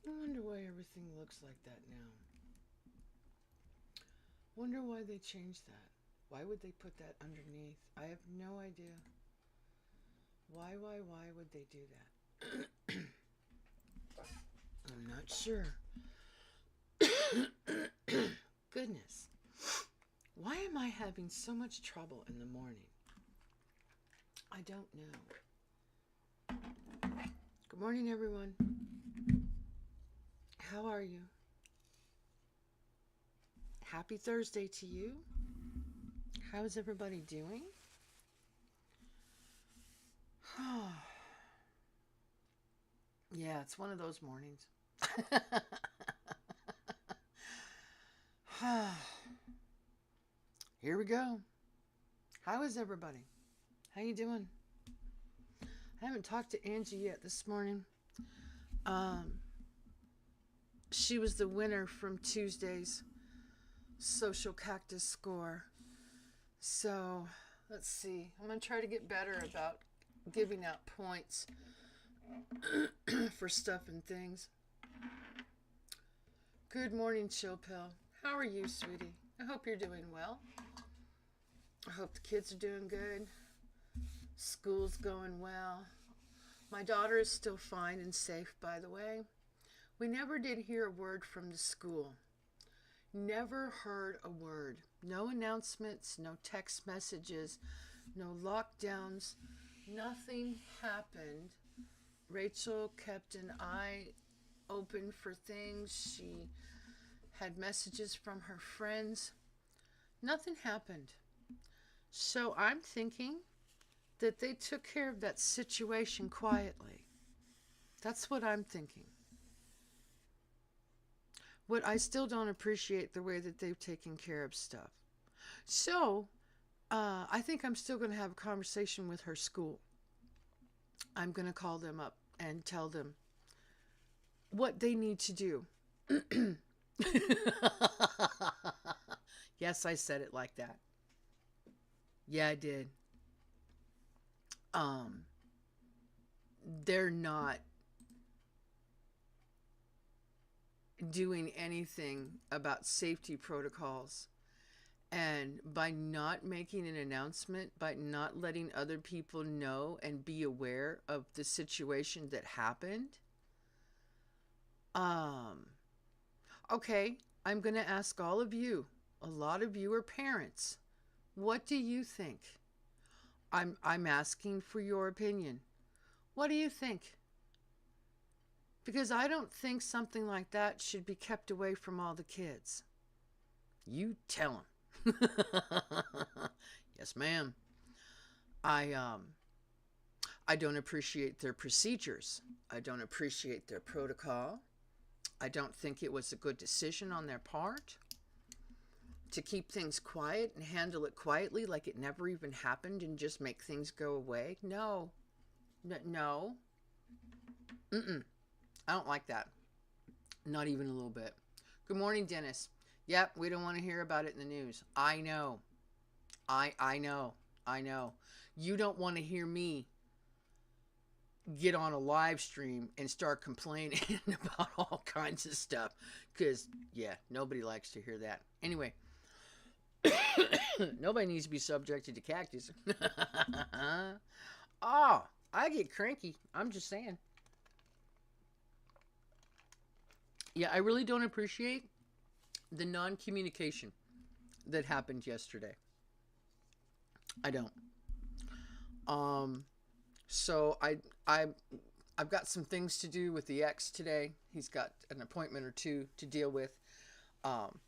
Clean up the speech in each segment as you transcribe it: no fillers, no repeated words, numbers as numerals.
I wonder why everything looks like that now. Wonder why they changed that. Why would they put that underneath? I have no idea. Why would they do that? I'm not sure. Goodness. Why am I having so much trouble in the morning? I don't know. Good morning, everyone. How are you? Happy Thursday to you. How is everybody doing? Yeah, it's one of those mornings. Here we go. How is everybody? How you doing? I haven't talked to Angie yet this morning. Um, she was the winner from Tuesday's social cactus score. So let's see. I'm gonna try to get better about giving out points for stuff and things. Good morning, Chill Pill. How are you, sweetie? I hope you're doing well. I hope the kids are doing good. School's going well. My daughter is still fine and safe, by the way. We never did hear a word from the school. Never heard a word. No announcements, no text messages, no lockdowns. Nothing happened. Rachel kept an eye open for things. She had messages from her friends. Nothing happened. So I'm thinking that they took care of that situation quietly. That's what I'm thinking. What I still don't appreciate the way that they've taken care of stuff. So I think I'm still going to have a conversation with her school. I'm going to call them up and tell them what they need to do. Yes, I said it like that. Yeah, I did. Um, they're not doing anything about safety protocols. And by not making an announcement, by not letting other people know and be aware of the situation that happened, um, okay, I'm going to ask all of you. A lot of you are parents. What do you think? I'm asking for your opinion. What do you think? Because I don't think something like that should be kept away from all the kids. You tell them. Yes, ma'am. I um I don't appreciate their procedures. I don't appreciate their protocol. I don't think it was a good decision on their part to keep things quiet and handle it quietly like it never even happened and just make things go away. No. No. Mm-mm. I don't like that. Not even a little bit. Good morning, Dennis. Yep, we don't want to hear about it in the news. I know. I know. I know. You don't want to hear me get on a live stream and start complaining about all kinds of stuff because, yeah, nobody likes to hear that. Anyway, nobody needs to be subjected to cactus. Oh, I get cranky. I'm just saying. Yeah, I really don't appreciate the non communication that happened yesterday. I don't. Um, so I've got some things to do with the ex today. He's got an appointment or two to deal with. Um,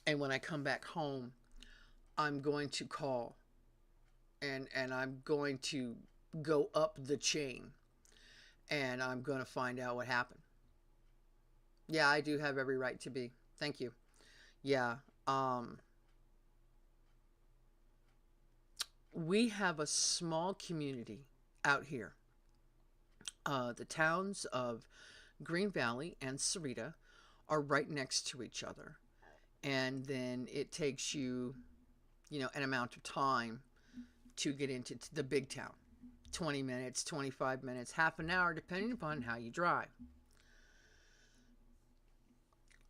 and when I come back home, I'm going to call and I'm going to go up the chain and I'm going to find out what happened. Yeah, I do have every right to be. Thank you. Yeah. Um, we have a small community out here. The towns of Green Valley and Sarita are right next to each other. And then it takes you, an amount of time to get into the big town. 20 minutes, 25 minutes, half an hour, depending upon how you drive.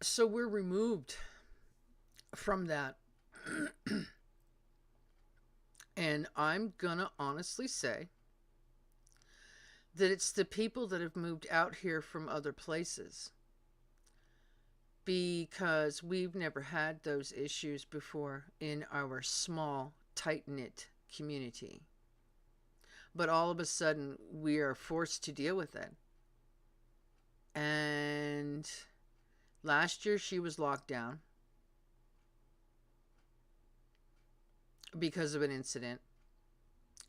So we're removed from that. And I'm going to honestly say that it's the people that have moved out here from other places, because we've never had those issues before in our small, tight-knit community. But all of a sudden, we are forced to deal with it. And last year, she was locked down because of an incident.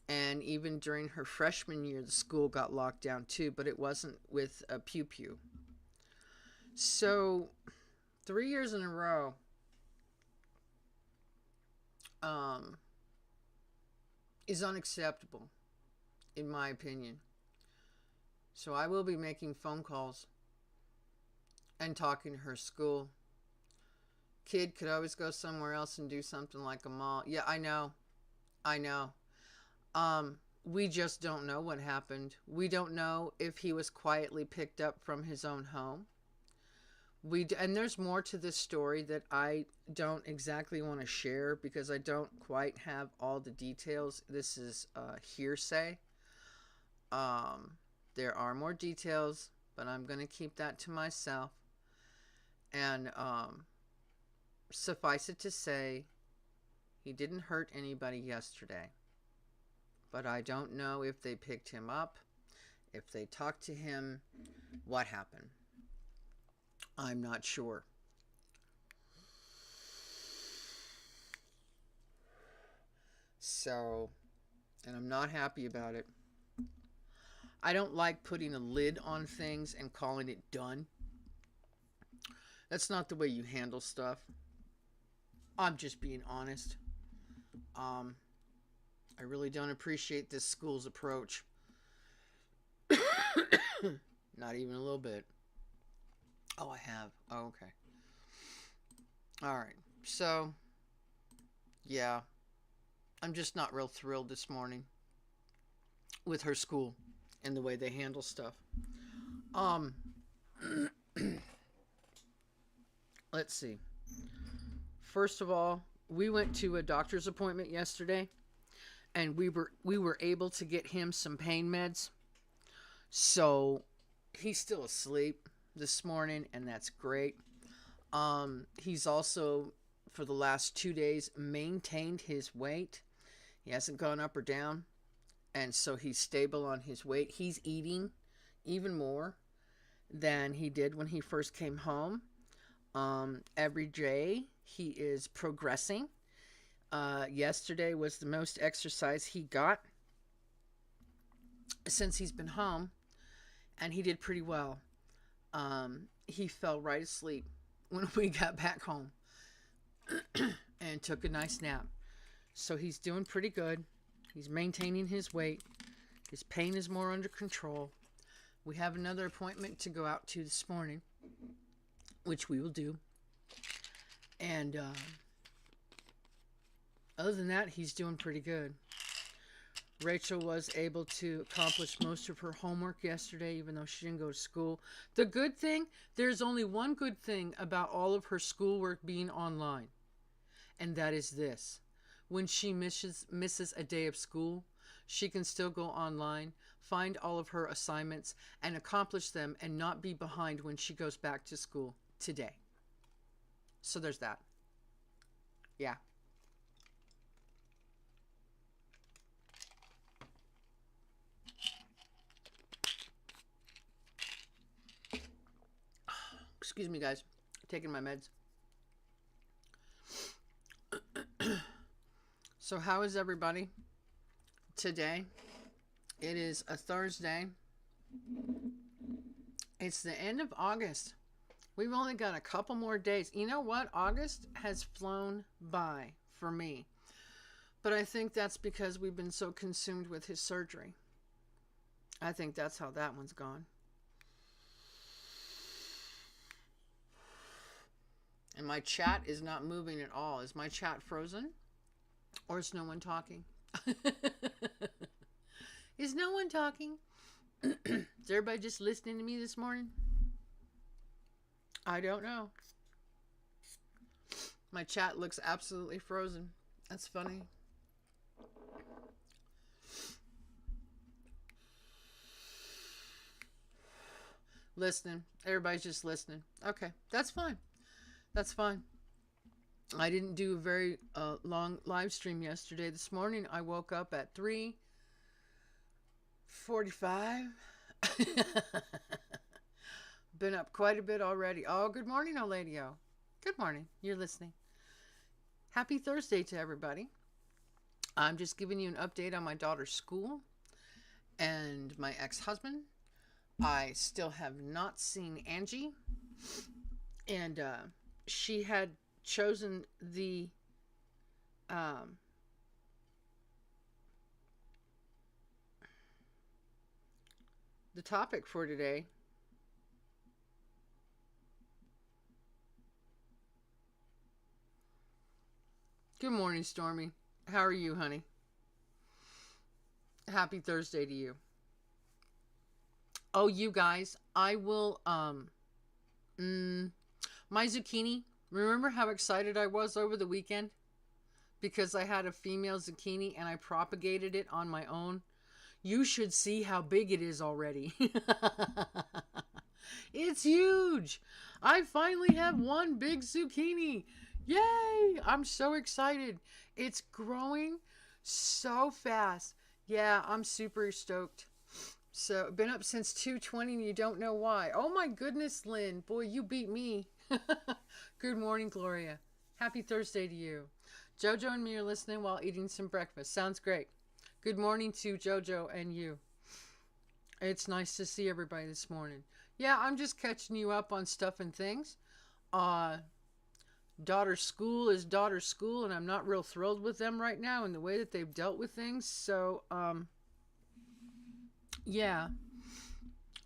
And even during her freshman year, the school got locked down too, but it wasn't with a pew-pew. So 3 years in a row, is unacceptable, in my opinion. So I will be making phone calls and talking to her school. Kid could always go somewhere else and do something like a mall. Yeah, I know. We just don't know what happened. We don't know if he was quietly picked up from his own home. And there's more to this story that I don't exactly want to share because I don't quite have all the details. This is hearsay. There are more details, but I'm going to keep that to myself. And suffice it to say, he didn't hurt anybody yesterday. But I don't know if they picked him up, if they talked to him, what happened. I'm not sure. So, and I'm not happy about it. I don't like putting a lid on things and calling it done. That's not the way you handle stuff. I'm just being honest. I really don't appreciate this school's approach. Not even a little bit. Oh, I have. Oh, okay. All right. So, yeah. I'm just not real thrilled this morning with her school and the way they handle stuff. Let's see. First of all, we went to a doctor's appointment yesterday, and we were able to get him some pain meds. So he's still asleep this morning, and that's great. He's also, for the last 2 days, maintained his weight. He hasn't gone up or down, and so he's stable on his weight. He's eating even more than he did when he first came home. Every day he is progressing. Yesterday was the most exercise he got since he's been home, and he did pretty well. He fell right asleep when we got back home and took a nice nap. So he's doing pretty good. He's maintaining his weight. His pain is more under control. We have another appointment to go out to this morning, which we will do. And other than that, he's doing pretty good. Rachel was able to accomplish most of her homework yesterday, even though she didn't go to school. The good thing, there's only one good thing about all of her schoolwork being online, and that is this. When she misses a day of school, she can still go online, find all of her assignments, and accomplish them and not be behind when she goes back to school today. So there's that. Yeah. Excuse me, guys. Taking my meds. So how is everybody today? It is a Thursday. It's the end of August. We've only got a couple more days. You know what? August has flown by for me. But I think that's because we've been so consumed with his surgery. I think that's how that one's gone. And my chat is not moving at all. Is my chat frozen? Or is no one talking? Is no one talking? Is everybody just listening to me this morning? I don't know. My chat looks absolutely frozen. That's funny. Listening. Everybody's just listening. Okay, that's fine. That's fine. I didn't do a very long live stream yesterday. This morning I woke up at 3:45. Been up quite a bit already. Oh, good morning, Oladio. Good morning. You're listening. Happy Thursday to everybody. I'm just giving you an update on my daughter's school and my ex-husband. I still have not seen Angie, and she had chosen um, the topic for today. Good morning, Stormy. How are you, honey? Happy Thursday to you. Oh, you guys, I will my zucchini. Remember how excited I was over the weekend? Because I had a female zucchini and I propagated it on my own. You should see how big it is already. It's huge. I finally have one big zucchini. Yay! I'm so excited. It's growing so fast. Yeah, I'm super stoked. So, been up since 2:20 and you don't know why. Oh my goodness, Lynn. Boy, you beat me. Good morning, Gloria. Happy Thursday to you. Jojo and me are listening while eating some breakfast. Sounds great. Good morning to Jojo and you. It's nice to see everybody this morning. Yeah, I'm just catching you up on stuff and things. Daughter's school is daughter's school, and I'm not real thrilled with them right now in the way that they've dealt with things. So, yeah.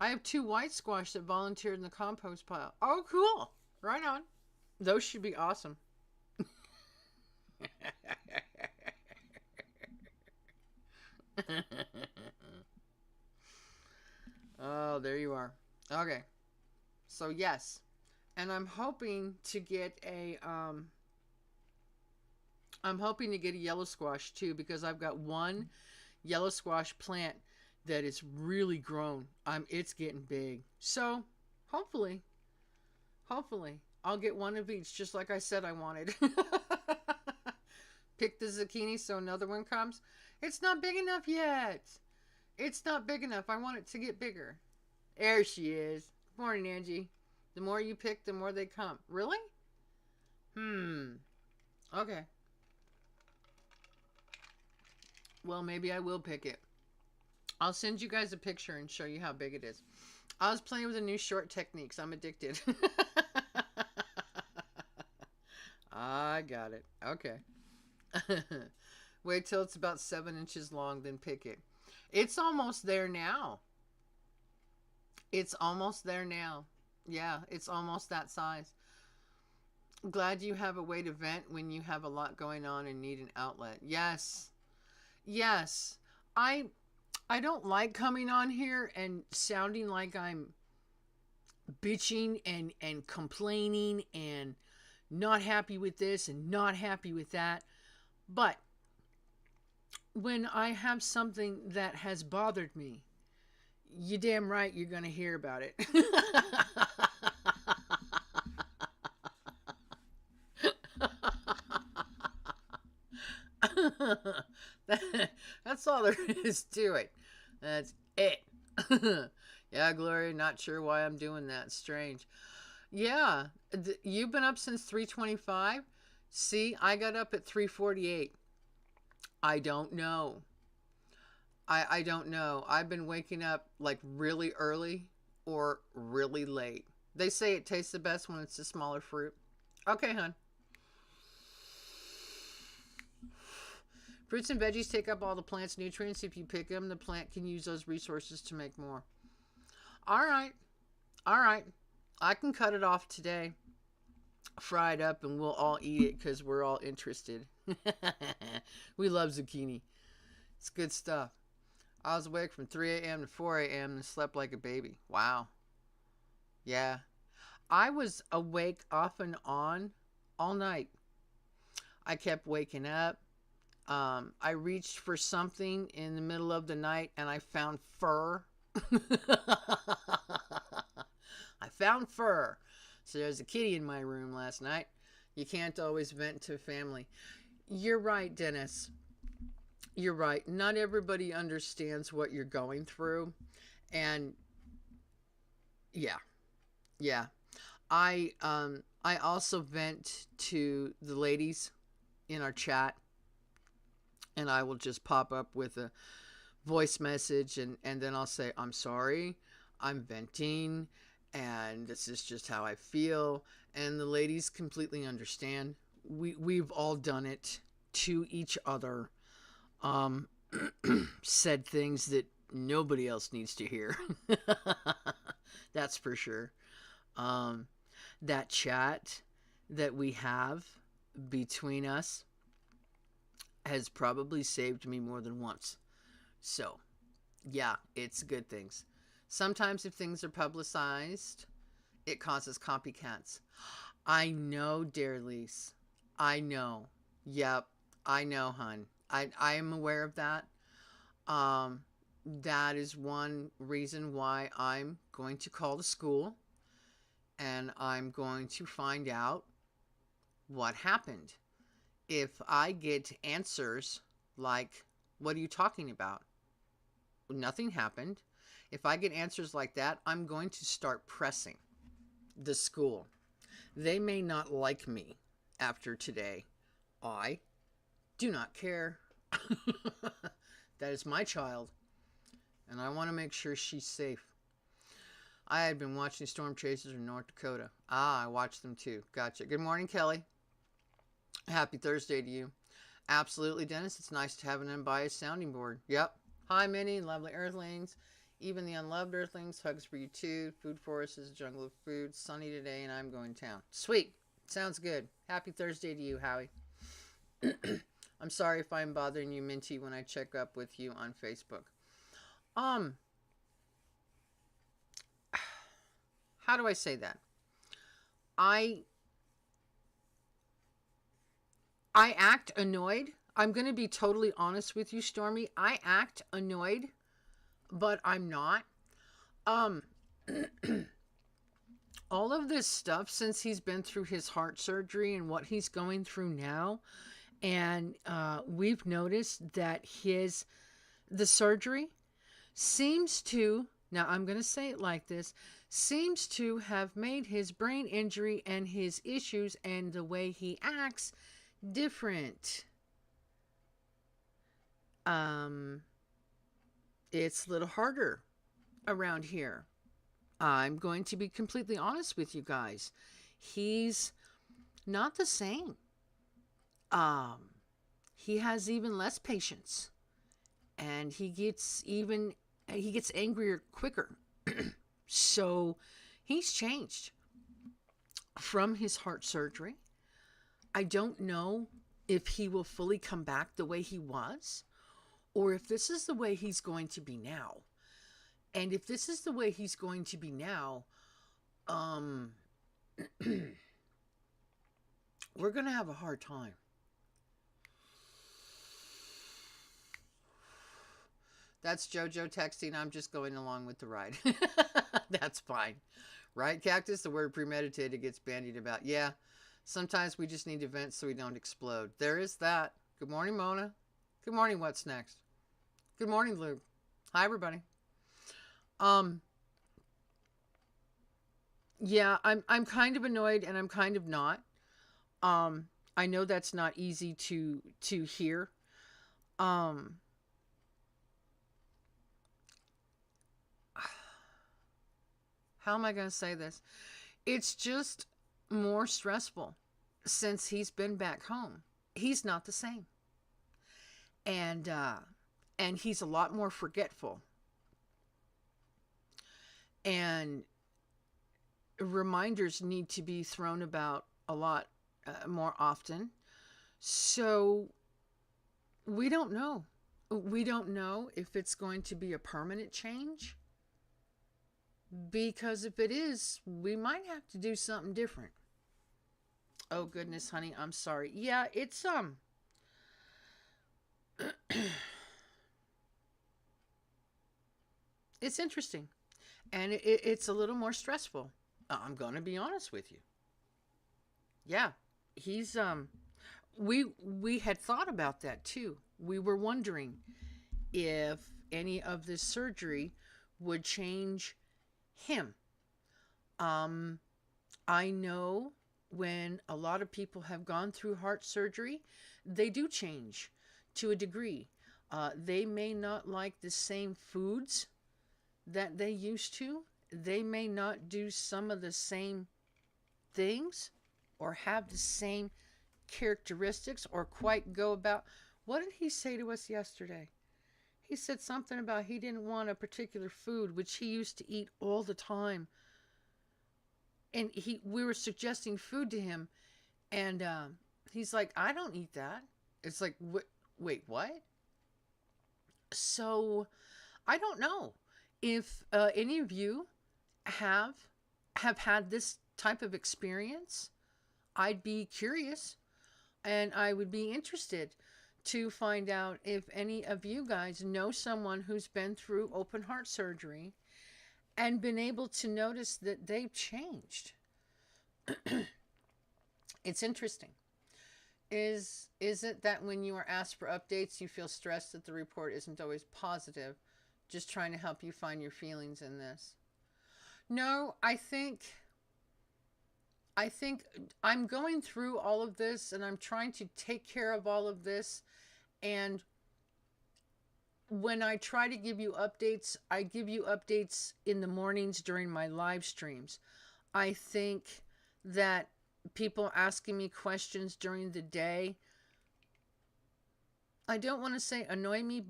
I have 2 white squash that volunteered in the compost pile. Oh, cool. Right on. Those should be awesome. Oh, there you are. Okay. So, yes. And I'm hoping to get a yellow squash too, because I've got one yellow squash plant that is really grown. It's getting big. So, hopefully I'll get one of each, just like I said I wanted. Pick the zucchini so another one comes. It's not big enough yet. It's not big enough. I want it to get bigger. There she is. Good morning, Angie. The more you pick, the more they come. Really? Okay. Well, maybe I will pick it. I'll send you guys a picture and show you how big it is. I was playing with the new short techniques. I'm addicted. I got it. Okay. Wait till it's about 7 inches long, then pick it. It's almost there now. It's almost there now. Yeah, it's almost that size. Glad you have a way to vent when you have a lot going on and need an outlet. Yes. Yes. I don't like coming on here and sounding like I'm bitching and complaining and not happy with this and not happy with that. But when I have something that has bothered me, you damn right you're going to hear about it. That's all there is to it. That's it. Yeah, Gloria, not sure why I'm doing that. Strange. Yeah, you've been up since 3:25. See, I got up at 3:48. I don't know. I don't know. I've been waking up like really early or really late. They say it tastes the best when it's a smaller fruit. Okay, hon. Fruits and veggies take up all the plant's nutrients. If you pick them, the plant can use those resources to make more. All right. All right. I can cut it off today, fry it up, and we'll all eat it because we're all interested. We love zucchini. It's good stuff. I was awake from 3 a.m. to 4 a.m. and slept like a baby. Wow. Yeah. I was awake off and on all night. I kept waking up. I reached for something in the middle of the night and I found fur. I found fur. So there's a kitty in my room last night. You can't always vent to family. You're right, Dennis. You're right. Not everybody understands what you're going through. And yeah, yeah. I also vent to the ladies in our chat, and I will just pop up with a voice message, and then I'll say, I'm sorry, I'm venting, and this is just how I feel. And the ladies completely understand. We've all done it to each other. Um, said things that nobody else needs to hear. That's for sure. Um, that chat that we have between us has probably saved me more than once. So, yeah, it's good things. Sometimes if things are publicized, it causes copycats. I know, dear Lise. I know. Yep, I know, hun. I am aware of that. Um, that is one reason why I'm going to call the school and I'm going to find out what happened. If I get answers like, what are you talking about? Nothing happened. If I get answers like that, I'm going to start pressing the school. They may not like me after today. I do not care. That is my child, and I want to make sure she's safe. I had been watching Storm Chasers in North Dakota. I watched them too. Gotcha. Good morning, Kelly. Happy Thursday to you. Absolutely, Dennis. It's nice to have an unbiased sounding board. Yep. Hi, Minnie, lovely Earthlings. Even the unloved Earthlings. Hugs for you too. Food Forest is a jungle of food. Sunny today, and I'm going town. Sweet. Sounds good. Happy Thursday to you, Howie. I'm sorry if I'm bothering you, Minty, when I check up with you on Facebook. How do I say that? I act annoyed. I'm going to be totally honest with you, Stormy. I act annoyed, but I'm not. All of this stuff, since he's been through his heart surgery and what he's going through now, and we've noticed that the surgery seems to, now I'm going to say it like this, seems to have made his brain injury and his issues and the way he acts different. It's a little harder around here. I'm going to be completely honest with you guys. He's not the same. He has even less patience, and he gets angrier quicker. So he's changed from his heart surgery. I don't know if he will fully come back the way he was, or if this is the way he's going to be now. And if this is the way he's going to be now, we're going to have a hard time. That's JoJo texting. I'm just going along with the ride. That's fine. Right, Cactus? The word premeditated gets bandied about. Yeah, sometimes we just need to vent so we don't explode. There is that. Good morning, Mona. Good morning, What's Next? Good morning, Luke. Hi, everybody. Yeah, I'm kind of annoyed and I'm kind of not. I know that's not easy to hear. How am I going to say this? It's just more stressful since he's been back home. He's not the same. And he's a lot more forgetful. And reminders need to be thrown about a lot more often. So we don't know. We don't know if it's going to be a permanent change. Because if it is, we might have to do something different. Oh goodness, honey, I'm sorry. Yeah, it's interesting, and it's a little more stressful. I'm gonna be honest with you. Yeah, he's we had thought about that too. We were wondering if any of this surgery would change him. Um, I know when a lot of people have gone through heart surgery, they do change to a degree. They may not like the same foods that they used to. They may not do some of the same things or have the same characteristics or quite go about. What did he say to us yesterday? He said something about he didn't want a particular food which he used to eat all the time, and we were suggesting food to him, and he's like, I don't eat that. It's like, wait, what? So I don't know if any of you have have had this type of experience. I'd be curious, and I would be interested to find out if any of you guys know someone who's been through open heart surgery and been able to notice that they've changed. It's interesting. Is it that when you are asked for updates, you feel stressed that the report isn't always positive? Just trying to help you find your feelings in this. No, I think I'm going through all of this and I'm trying to take care of all of this, and when I try to give you updates, I give you updates in the mornings during my live streams. I think that people asking me questions during the day, I don't want to say annoy me,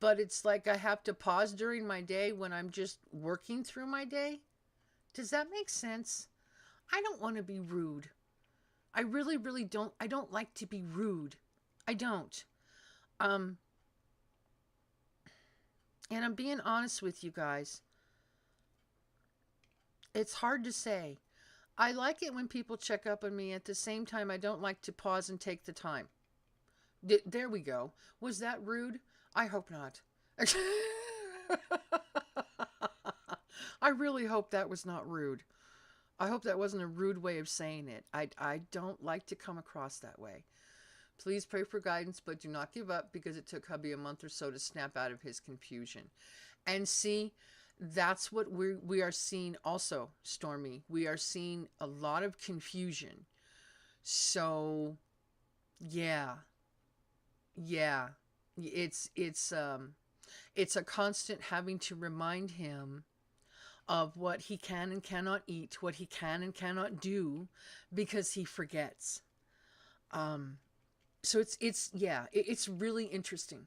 but it's like I have to pause during my day when I'm just working through my day. Does that make sense? I don't want to be rude. I really, really don't. I don't like to be rude. I don't. Um, and I'm being honest with you guys. It's hard to say. I like it when people check up on me. At the same time, I don't like to pause and take the time. There we go. Was that rude? I hope not. I really hope that was not rude. I hope that wasn't a rude way of saying it. I don't like to come across that way. Please pray for guidance, but do not give up, because it took hubby a month or so to snap out of his confusion. And see, that's what we are seeing also, Stormy. We are seeing a lot of confusion. So, yeah. Yeah. It's a constant having to remind him of what he can and cannot eat, what he can and cannot do, because he forgets. Um, so it's really interesting.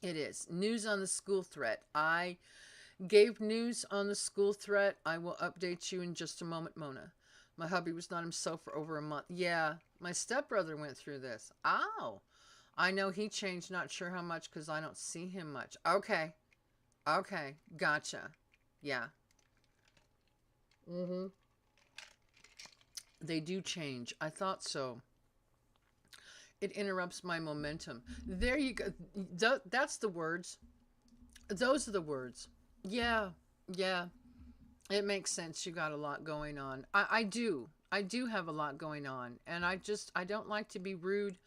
It is. News on the school threat. I gave news on the school threat. I will update you in just a moment, Mona. My hubby was not himself for over a month. Yeah, my stepbrother went through this. Oh, I know he changed. Not sure how much because I don't see him much. Okay. Okay. Gotcha. Yeah. Mm-hmm. They do change. I thought so. It interrupts my momentum. There you go. That's the words. Those are the words. Yeah. Yeah. It makes sense. You got a lot going on. I do. I do have a lot going on. And I don't like to be rude.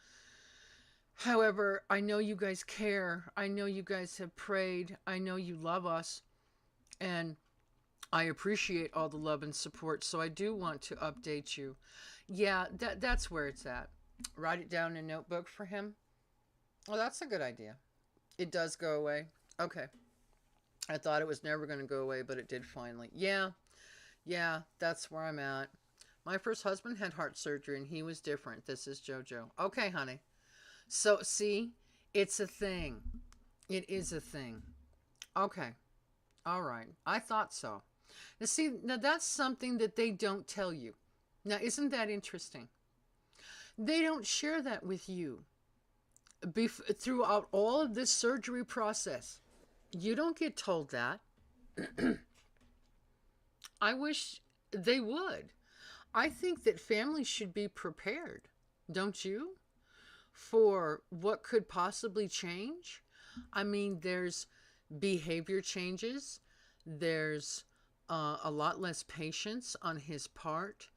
However, I know you guys care. I know you guys have prayed. I know you love us. And I appreciate all the love and support. So I do want to update you. Yeah, that's where it's at. Write it down in a notebook for him. Well, that's a good idea. It does go away. Okay. I thought it was never going to go away, but it did finally. Yeah. Yeah, that's where I'm at. My first husband had heart surgery and he was different. This is JoJo. Okay, honey. So, see, it's a thing. It is a thing. Okay. All right. I thought so. Now, see, now that's something that they don't tell you. Now, isn't that interesting? They don't share that with you throughout all of this surgery process. You don't get told that. I wish they would. I think that families should be prepared, don't you, for what could possibly change. I mean, there's behavior changes, there's a lot less patience on his part.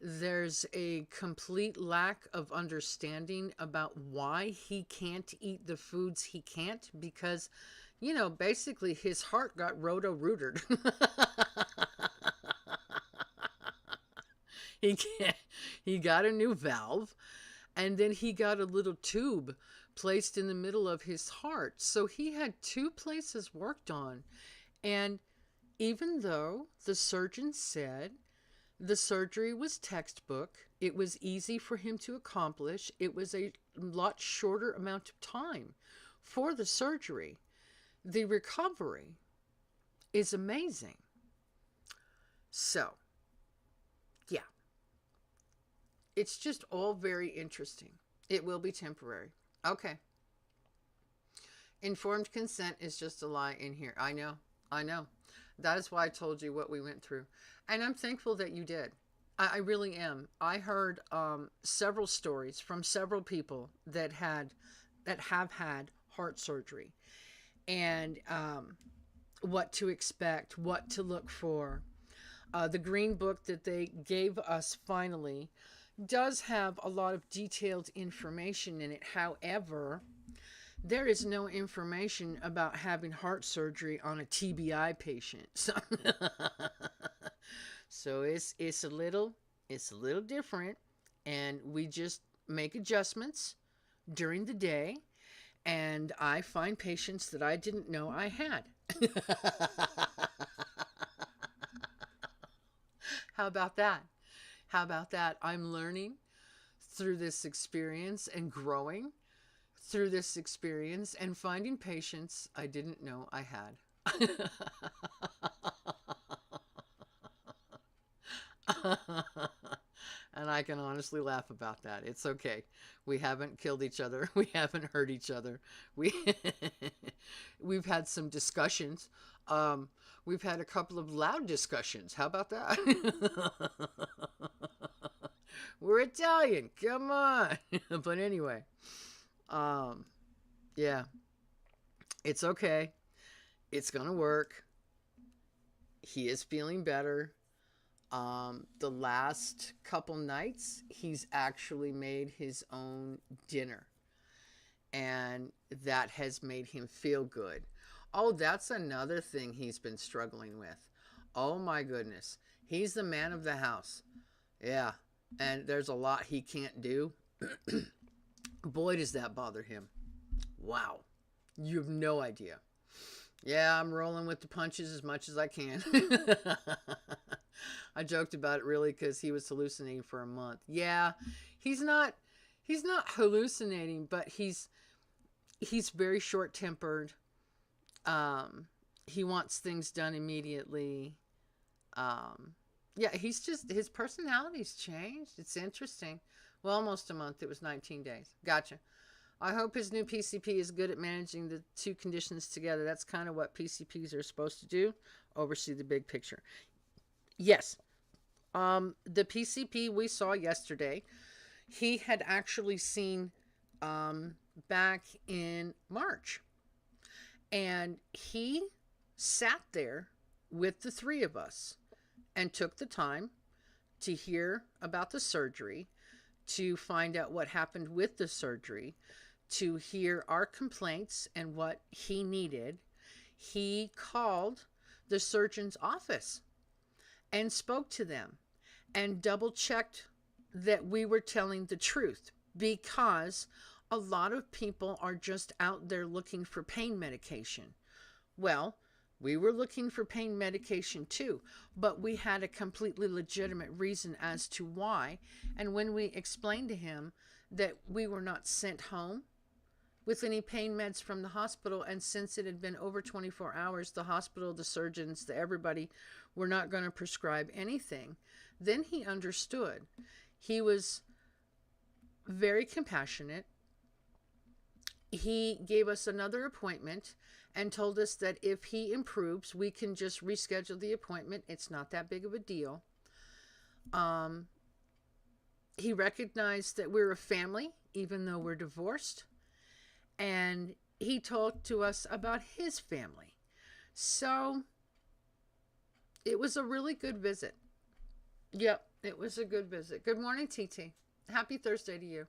There's a complete lack of understanding about why he can't eat the foods he can't because, basically his heart got roto-rooted. he can't, he got a new valve, and then he got a little tube placed in the middle of his heart. So he had two places worked on. And even though the surgeon said the surgery was textbook, it was easy for him to accomplish, it was a lot shorter amount of time for the surgery, the recovery is amazing. So, yeah, it's just all very interesting. It will be temporary. Okay. Informed consent is just a lie in here. I know. I know. That is why I told you what we went through. And I'm thankful that you did. I really am. I heard several stories from several people that have had heart surgery, and what to expect, what to look for. The green book that they gave us finally does have a lot of detailed information in it. However, there is no information about having heart surgery on a TBI patient. So it's a little different, and we just make adjustments during the day, and I find patients that I didn't know I had. How about that? How about that? I'm learning through this experience and growing through this experience and finding patients I didn't know I had. And I can honestly laugh about that. It's okay. We haven't killed each other. We haven't hurt each other. We we've had some discussions. We've had a couple of loud discussions. How about that? We're Italian. Come on. But anyway, yeah, it's okay. It's gonna work. He is feeling better. The last couple nights, he's actually made his own dinner, and that has made him feel good. Oh, that's another thing he's been struggling with. Oh my goodness. He's the man of the house. Yeah. And there's a lot he can't do. Boy, does that bother him. Wow. You have no idea. Yeah, I'm rolling with the punches as much as I can. I joked about it really because he was hallucinating for a month. Yeah, he's not hallucinating, but he's very short-tempered. He wants things done immediately. Yeah, his personality's changed. It's interesting. Well, almost a month. It was 19 days. Gotcha. I hope his new PCP is good at managing the two conditions together. That's kind of what PCPs are supposed to do, oversee the big picture. Yes. The PCP we saw yesterday, he had actually seen back in March. And he sat there with the three of us and took the time to hear about the surgery, to find out what happened with the surgery, to hear our complaints and what he needed. He called the surgeon's office and spoke to them and double checked that we were telling the truth, because a lot of people are just out there looking for pain medication. Well, we were looking for pain medication too, but we had a completely legitimate reason as to why. And when we explained to him that we were not sent home with any pain meds from the hospital, and since it had been over 24 hours, the hospital, the surgeons, everybody were not going to prescribe anything, then he understood. He was very compassionate. He gave us another appointment and told us that if he improves, we can just reschedule the appointment. It's not that big of a deal. He recognized that we're a family, even though we're divorced. And he talked to us about his family. So it was a really good visit. Yep, it was a good visit. Good morning, TT. Happy Thursday to you.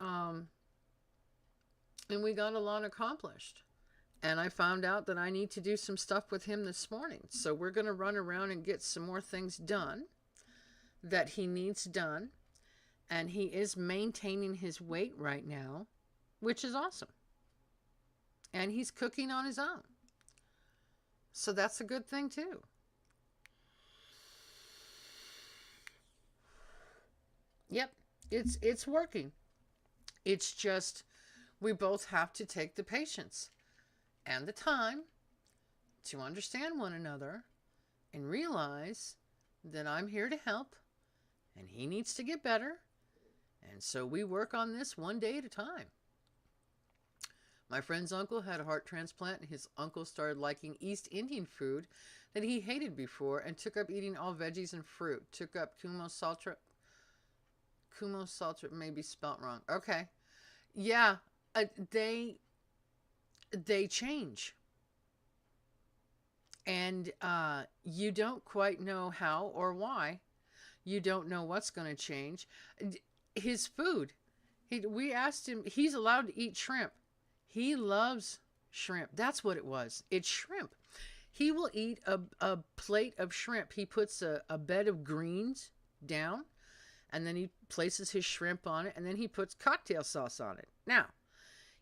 Um, and we got a lot accomplished. And I found out that I need to do some stuff with him this morning. So we're going to run around and get some more things done that he needs done. And he is maintaining his weight right now, which is awesome. And he's cooking on his own. So that's a good thing too. Yep, it's working. It's just we both have to take the patience and the time to understand one another and realize that I'm here to help and he needs to get better. And so we work on this one day at a time. My friend's uncle had a heart transplant, and his uncle started liking East Indian food that he hated before and took up eating all veggies and fruit. Took up Kumo Saltra may be spelt wrong. Okay. Yeah, they change. And you don't quite know how or why. You don't know what's going to change. His food, we asked him, he's allowed to eat shrimp. He loves shrimp. That's what it was. It's shrimp. He will eat a plate of shrimp. He puts a bed of greens down, and then he places his shrimp on it, and then he puts cocktail sauce on it. Now,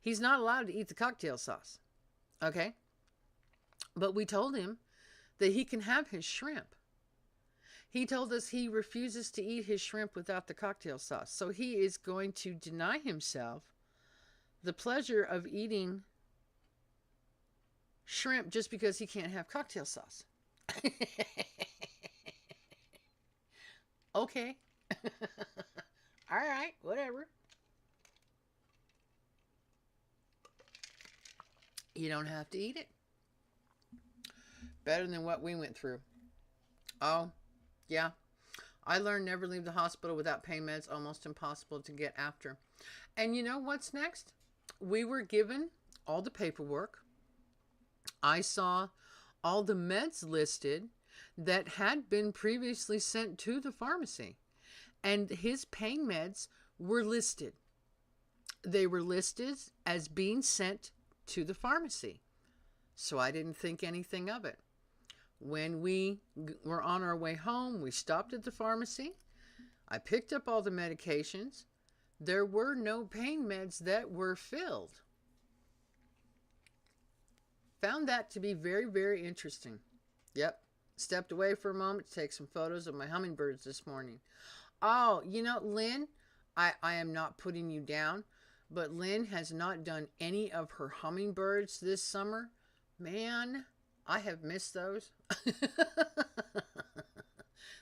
he's not allowed to eat the cocktail sauce, okay? But we told him that he can have his shrimp. He told us he refuses to eat his shrimp without the cocktail sauce. So he is going to deny himself the pleasure of eating shrimp just because he can't have cocktail sauce. Okay. All right, whatever. You don't have to eat it. Better than what we went through. Oh, yeah. I learned never leave the hospital without pain meds. Almost impossible to get after. And you know what's next? We were given all the paperwork. I saw all the meds listed that had been previously sent to the pharmacy. And his pain meds were listed. They were listed as being sent to the pharmacy. So I didn't think anything of it. When we were on our way home, we stopped at the pharmacy. I picked up all the medications. There were no pain meds that were filled. Found that to be very, very interesting. Yep. Stepped away for a moment to take some photos of my hummingbirds this morning. Oh, you know, Lynn, I am not putting you down, but Lynn has not done any of her hummingbirds this summer. Man, I have missed those.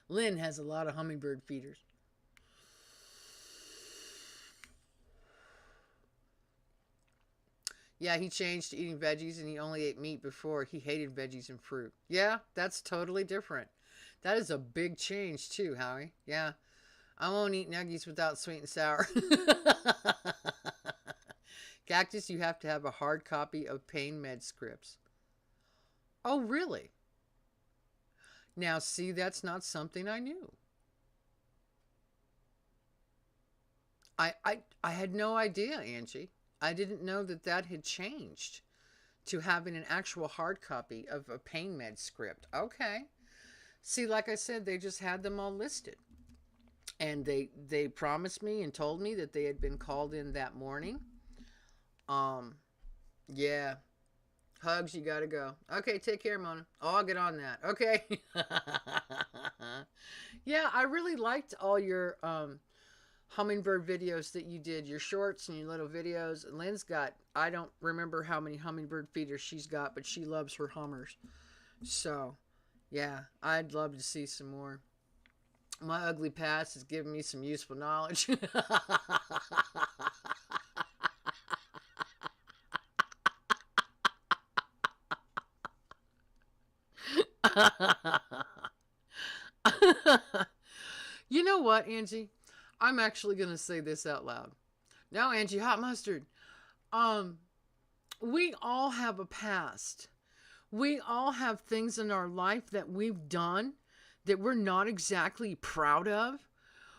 Lynn has a lot of hummingbird feeders. Yeah, he changed to eating veggies and he only ate meat before. He hated veggies and fruit. Yeah, that's totally different. That is a big change too, Howie. Yeah, I won't eat nuggies without sweet and sour. Cactus, you have to have a hard copy of pain med scripts. Oh, really? Now, see, that's not something I knew. I had no idea, Angie. I didn't know that that had changed to having an actual hard copy of a pain med script. Okay. See, like I said, they just had them all listed. And they promised me and told me that they had been called in that morning. Yeah. Hugs, you gotta go. Okay, take care, Mona. Oh, I'll get on that. Okay. Yeah, I really liked all your hummingbird videos that you did, your shorts and your little videos. Lynn's got, I don't remember how many hummingbird feeders she's got, but she loves her hummers. So, yeah, I'd love to see some more. My ugly past has given me some useful knowledge. You know what, Angie? I'm actually going to say this out loud. Now, Angie Hot Mustard, um, we all have a past. We all have things in our life that we've done that we're not exactly proud of.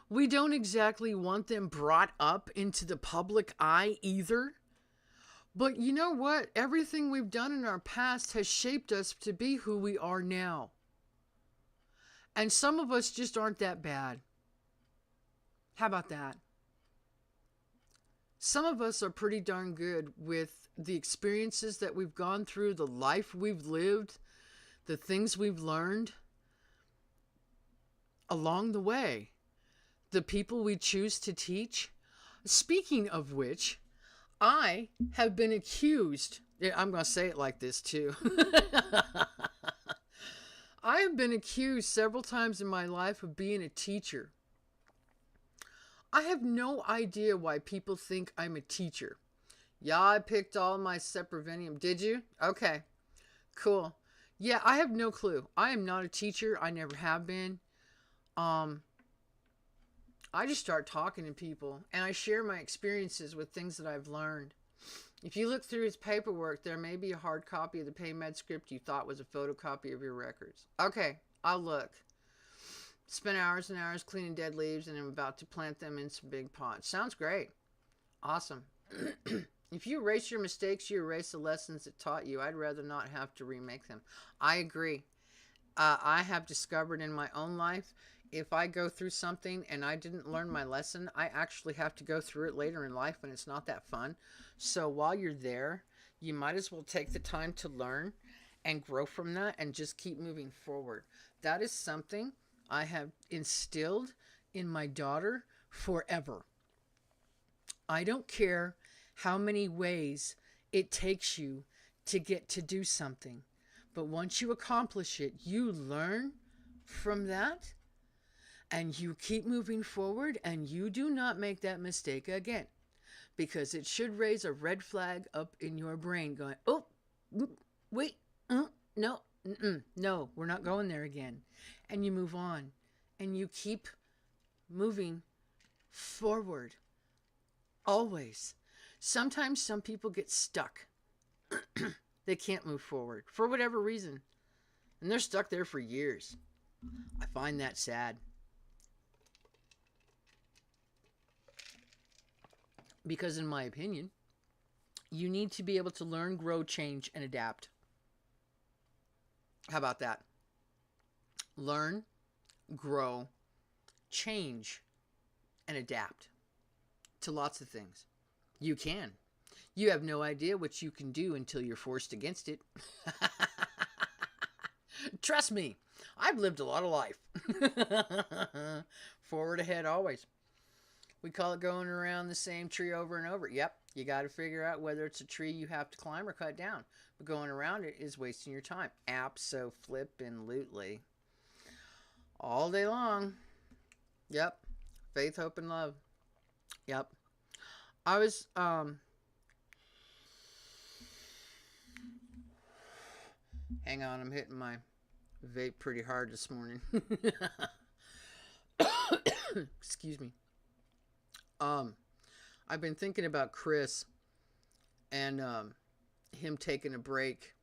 We don't exactly want them brought up into the public eye either. But you know what? Everything we've done in our past has shaped us to be who we are now. And some of us just aren't that bad. How about that? Some of us are pretty darn good with the experiences that we've gone through, the life we've lived, the things we've learned along the way, the people we choose to teach. Speaking of which, I have been accused, I'm going to say it like this too. I have been accused several times in my life of being a teacher. I have no idea why people think I'm a teacher. Yeah, I picked all my Seprevenium. Did you? Okay, cool. Yeah, I have no clue. I am not a teacher. I never have been. I just start talking to people and I share my experiences with things that I've learned. If you look through his paperwork, there may be a hard copy of the PayMed script you thought was a photocopy of your records. Okay, I'll look. Spent hours and hours cleaning dead leaves and I'm about to plant them in some big pots. Sounds great. Awesome. If you erase your mistakes, you erase the lessons it taught you. I'd rather not have to remake them. I agree. I have discovered in my own life, if I go through something and I didn't learn my lesson, I actually have to go through it later in life and it's not that fun. So while you're there, you might as well take the time to learn and grow from that and just keep moving forward. That is something I have instilled in my daughter forever. I don't care how many ways it takes you to get to do something. But once you accomplish it, you learn from that and you keep moving forward and you do not make that mistake again. Because it should raise a red flag up in your brain going, oh, wait, no, no, we're not going there again. And you move on and you keep moving forward. Always. Sometimes some people get stuck. They can't move forward for whatever reason. And they're stuck there for years. I find that sad. Because in my opinion, you need to be able to learn, grow, change, and adapt. How about that? Learn, grow, change, and adapt to lots of things. You can. You have no idea what you can do until you're forced against it. Trust me, I've lived a lot of life. Forward ahead always. We call it going around the same tree over and over. Yep, you got to figure out whether it's a tree you have to climb or cut down. But going around it is wasting your time. Abso-flippin-lutely. All day long. Yep. Faith, hope, and love. Yep. I was, hang on, I'm hitting my vape pretty hard this morning. Excuse me. I've been thinking about Chris and him taking a break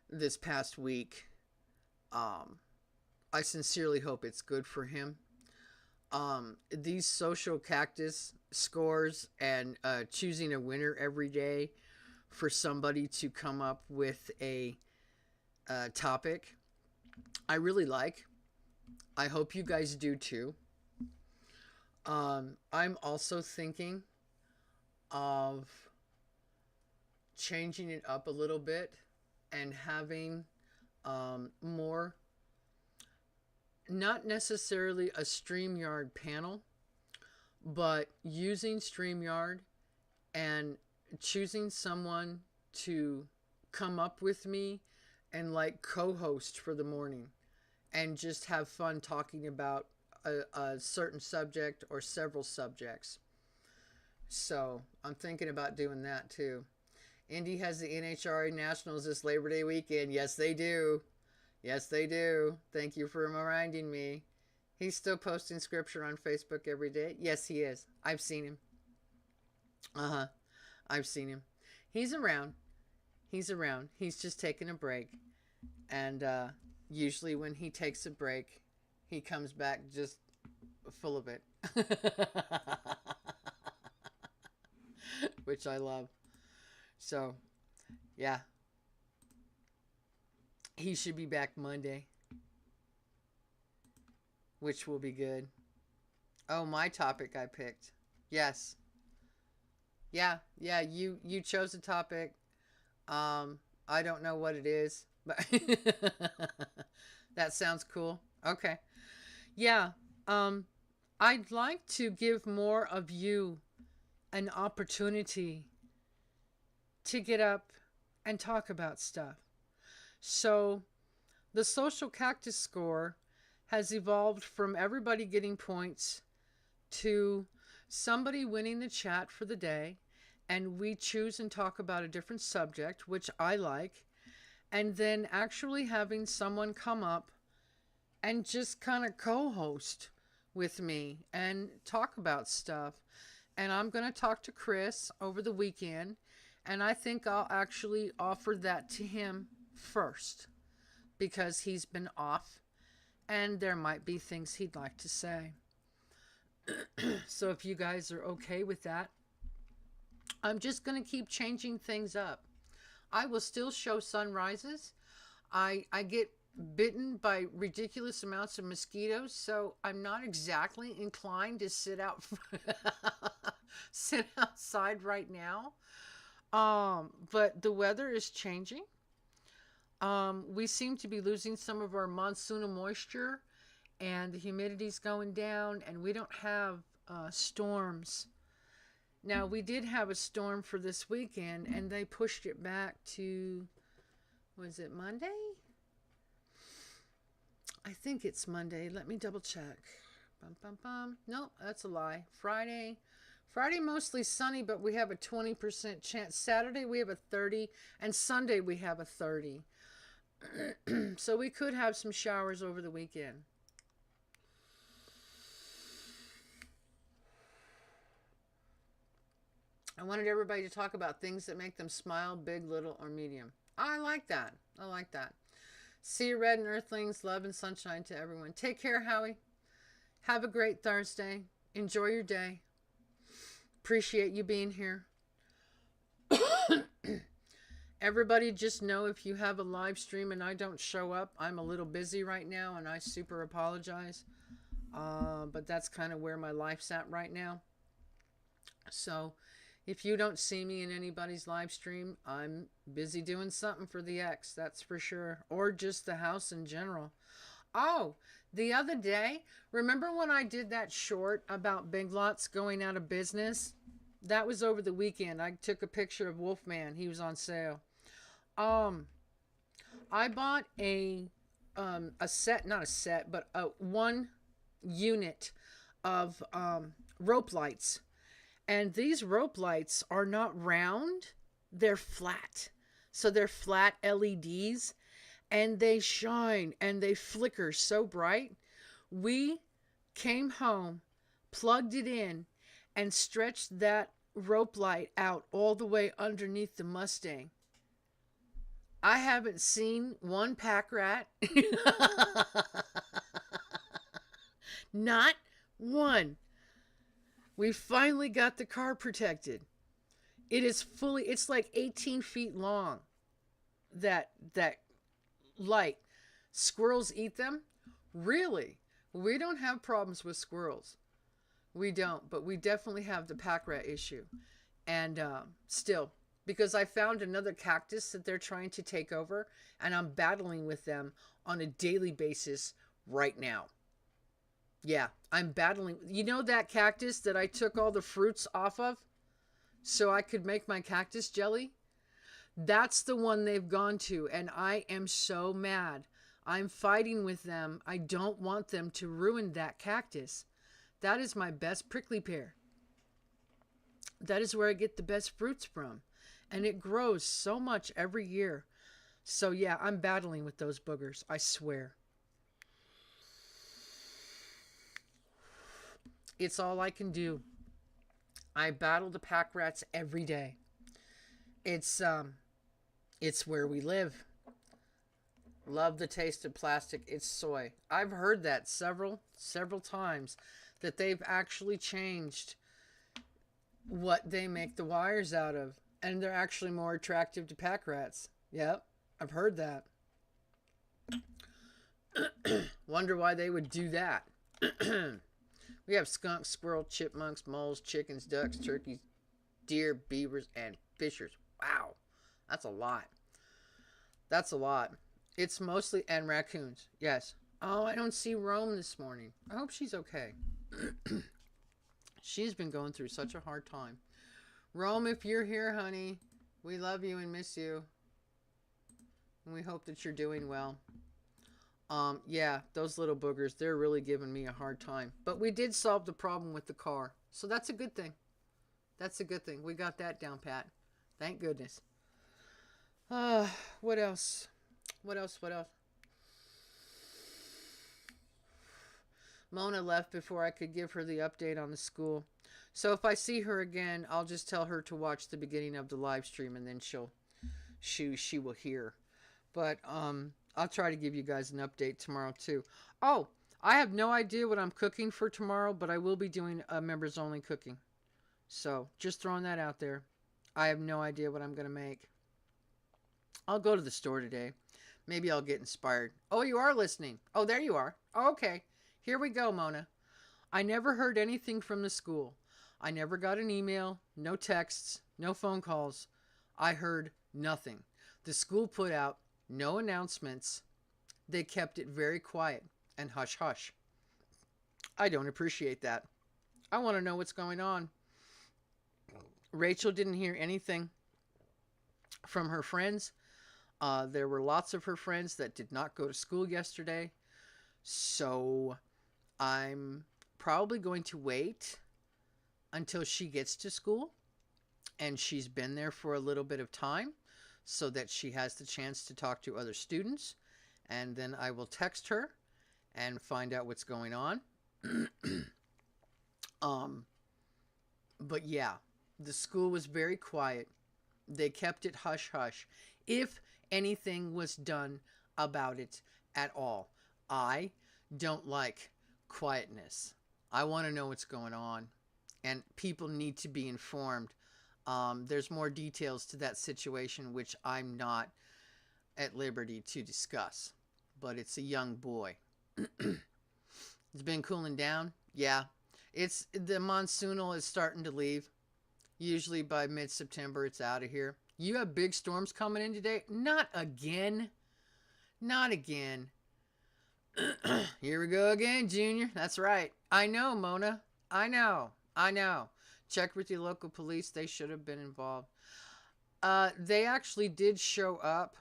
this past week. I sincerely hope it's good for him. These social cactus scores and choosing a winner every day for somebody to come up with a topic, I really like. I hope you guys do too. I'm also thinking of changing it up a little bit and having more, not necessarily a StreamYard panel, but using StreamYard and choosing someone to come up with me and like co-host for the morning and just have fun talking about a certain subject or several subjects. So I'm thinking about doing that too. Indy has the NHRA Nationals this Labor Day weekend. Yes, they do. Yes, they do. Thank you for reminding me. He's still posting scripture on Facebook every day. Yes, he is. I've seen him. Uh-huh. I've seen him. He's around. He's around. He's just taking a break. And usually when he takes a break, he comes back just full of it. Which I love. So, yeah. He should be back Monday, which will be good. Oh, my topic I picked. Yes. Yeah, yeah, you chose a topic. I don't know what it is, but that sounds cool. Okay. Yeah. Um I'd like to give more of you an opportunity to get up and talk about stuff. So, the social cactus score has evolved from everybody getting points to somebody winning the chat for the day, and we choose and talk about a different subject, which I like, and then actually having someone come up and just kind of co-host with me and talk about stuff. And I'm going to talk to Chris over the weekend, and I think I'll actually offer that to him first because he's been off and there might be things he'd like to say. So if you guys are okay with that, I'm just going to keep changing things up. I will still show sunrises. I get bitten by ridiculous amounts of mosquitoes, so I'm not exactly inclined to sit outside right now. But the weather is changing. We seem to be losing some of our monsoonal moisture, and the humidity's going down, and we don't have storms. Now, we did have a storm for this weekend, and they pushed it back to, was it Monday? I think it's Monday. Let me double check. Bum, bum, bum. Nope, that's a lie. Friday. Friday mostly sunny, but we have a 20% chance. Saturday we have a 30, and Sunday we have a 30. So we could have some showers over the weekend. I wanted everybody to talk about things that make them smile, big, little, or medium. I like that. I like that. See you, Red and Earthlings. Love and sunshine to everyone. Take care, Howie. Have a great Thursday. Enjoy your day. Appreciate you being here. Everybody just know if you have a live stream and I don't show up, I'm a little busy right now and I super apologize. But that's kind of where my life's at right now. So if you don't see me in anybody's live stream, I'm busy doing something for the X, that's for sure. Or just the house in general. Oh, the other day, remember when I did that short about Big Lots going out of business? That was over the weekend. I took a picture of Wolfman. He was on sale. I bought a set, not a set, but a one unit of rope lights. And these rope lights are not round, they're flat. So they're flat LEDs and they shine and they flicker so bright. We came home, plugged it in, and stretched that rope light out all the way underneath the Mustang. I haven't seen one pack rat. Not one. We finally got the car protected. It is fully, it's like 18 feet long. That light. Squirrels eat them? Really? We don't have problems with squirrels. We don't, but we definitely have the pack rat issue. And still, because I found another cactus that they're trying to take over, and I'm battling with them on a daily basis right now. Yeah, I'm battling. You know that cactus that I took all the fruits off of so I could make my cactus jelly? That's the one they've gone to, and I am so mad. I'm fighting with them. I don't want them to ruin that cactus. That is my best prickly pear. That is where I get the best fruits from. And it grows so much every year. So yeah, I'm battling with those boogers, I swear. It's all I can do. I battle the pack rats every day. It's it's where we live. Love the taste of plastic. It's soy. I've heard that several times that they've actually changed what they make the wires out of, and they're actually more attractive to pack rats. Yep, I've heard that. Wonder why they would do that. We have skunks, squirrels, chipmunks, moles, chickens, ducks, turkeys, deer, beavers, and fishers. Wow, that's a lot. That's a lot. It's mostly, and raccoons. Yes. Oh, I don't see Rome this morning. I hope she's okay. She's been going through such a hard time. Rome, if you're here, honey, we love you and miss you. And we hope that you're doing well. Yeah, those little boogers, they're really giving me a hard time. But we did solve the problem with the car. So that's a good thing. That's a good thing. We got that down pat. Thank goodness. What else? What else? What else? Mona left before I could give her the update on the school. So if I see her again, I'll just tell her to watch the beginning of the live stream, and then she will hear. But I'll try to give you guys an update tomorrow too. Oh, I have no idea what I'm cooking for tomorrow, but I will be doing a members only cooking. So just throwing that out there. I have no idea what I'm going to make. I'll go to the store today. Maybe I'll get inspired. Oh, you are listening. Oh, there you are. Oh, okay. Here we go, Mona. I never heard anything from the school. I never got an email, no texts, no phone calls. I heard nothing. The school put out no announcements. They kept it very quiet and hush hush. I don't appreciate that. I want to know what's going on. Rachel didn't hear anything from her friends. There were lots of her friends that did not go to school yesterday. So I'm probably going to wait until she gets to school and she's been there for a little bit of time so that she has the chance to talk to other students. And then I will text her and find out what's going on. But yeah, the school was very quiet. They kept it hush hush. If anything was done about it at all. I don't like quietness. I want to know what's going on. And people need to be informed. There's more details to that situation, which I'm not at liberty to discuss. But it's a young boy. It's been cooling down. Yeah. The monsoonal is starting to leave. Usually by mid-September, it's out of here. You have big storms coming in today? Not again. Not again. Here we go again, Junior. That's right. I know, Mona. I know. Check with your local police. They should have been involved. They actually did show up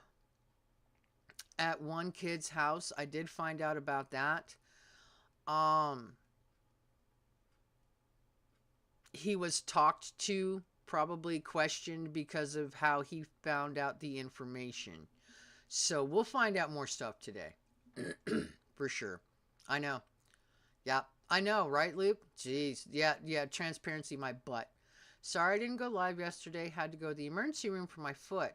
at one kid's house. I did find out about that. He was talked to, probably questioned because of how he found out the information. So we'll find out more stuff today. For sure. I know. Yeah, I know, right, Luke? Jeez. Yeah, transparency my butt. Sorry I didn't go live yesterday. Had to go to the emergency room for my foot.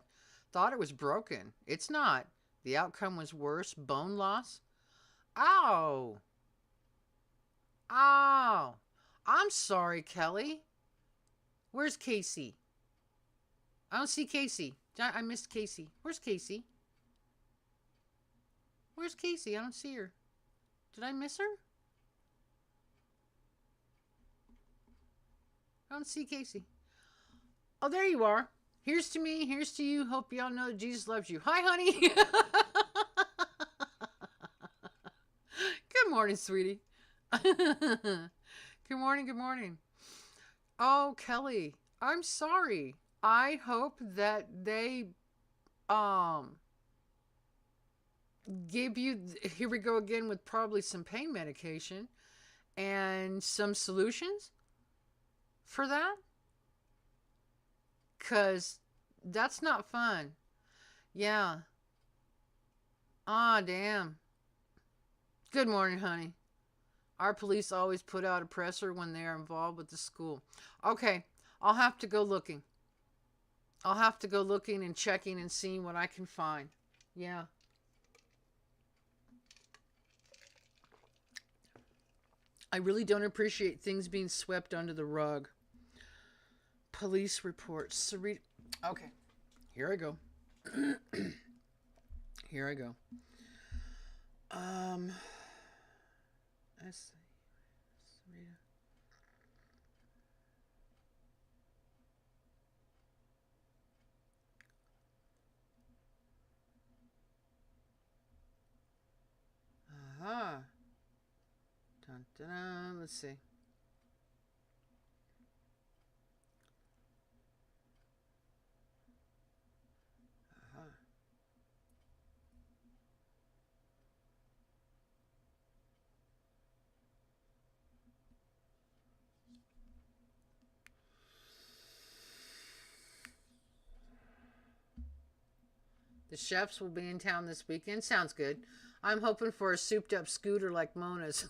Thought it was broken. It's not. The outcome was worse. Bone loss. Ow. Ow. I'm sorry, Kelly. Where's Casey? I don't see Casey. I missed Casey. Where's Casey? Where's Casey? I don't see her. Did I miss her? I don't see Casey. Oh, there you are. Here's to me. Here's to you. Hope y'all know that Jesus loves you. Hi, honey. Good morning, sweetie. Good morning. Good morning. Oh, Kelly, I'm sorry. I hope that they give you, here we go again with probably some pain medication and some solutions for that, because that's not fun. Yeah. Ah, damn. Good morning, honey. Our police always put out a presser when they are involved with the school. Okay, I'll have to go looking. I'll have to go looking and checking and seeing what I can find. Yeah. I really don't appreciate things being swept under the rug. Police reports. Sarita. Okay. Here I go. Here I go. Let's see. Sarita. Aha. Dun, dun, dun. Let's see. Aha. The chefs will be in town this weekend. Sounds good. I'm hoping for a souped up scooter like Mona's.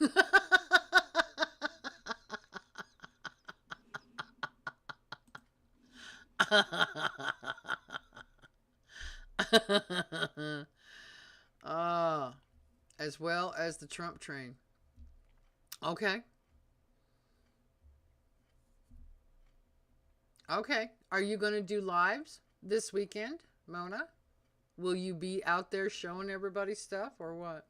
Ah, as well as the Trump train. Okay. Okay. Are you going to do lives this weekend, Mona? Will you be out there showing everybody stuff or what?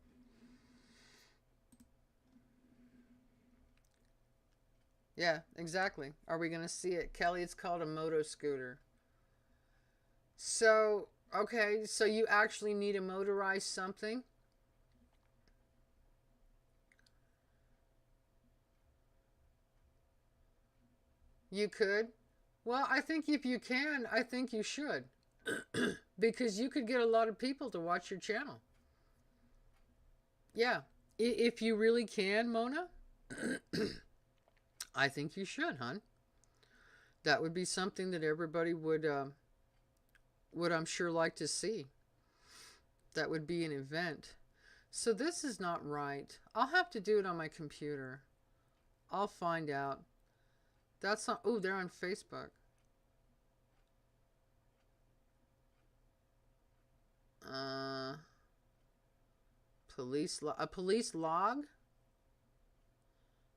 Yeah, exactly. Are we going to see it? Kelly, it's called a moto scooter. So, okay, so you actually need a motorized something? You could? Well, I think if you can, I think you should. Because you could get a lot of people to watch your channel. Yeah. If you really can, Mona, I think you should, hon. That would be something that everybody would I'm sure like to see. That would be an event. So this is not right. I'll have to do it on my computer. I'll find out. That's not. Oh, they're on Facebook. Uh, a police log.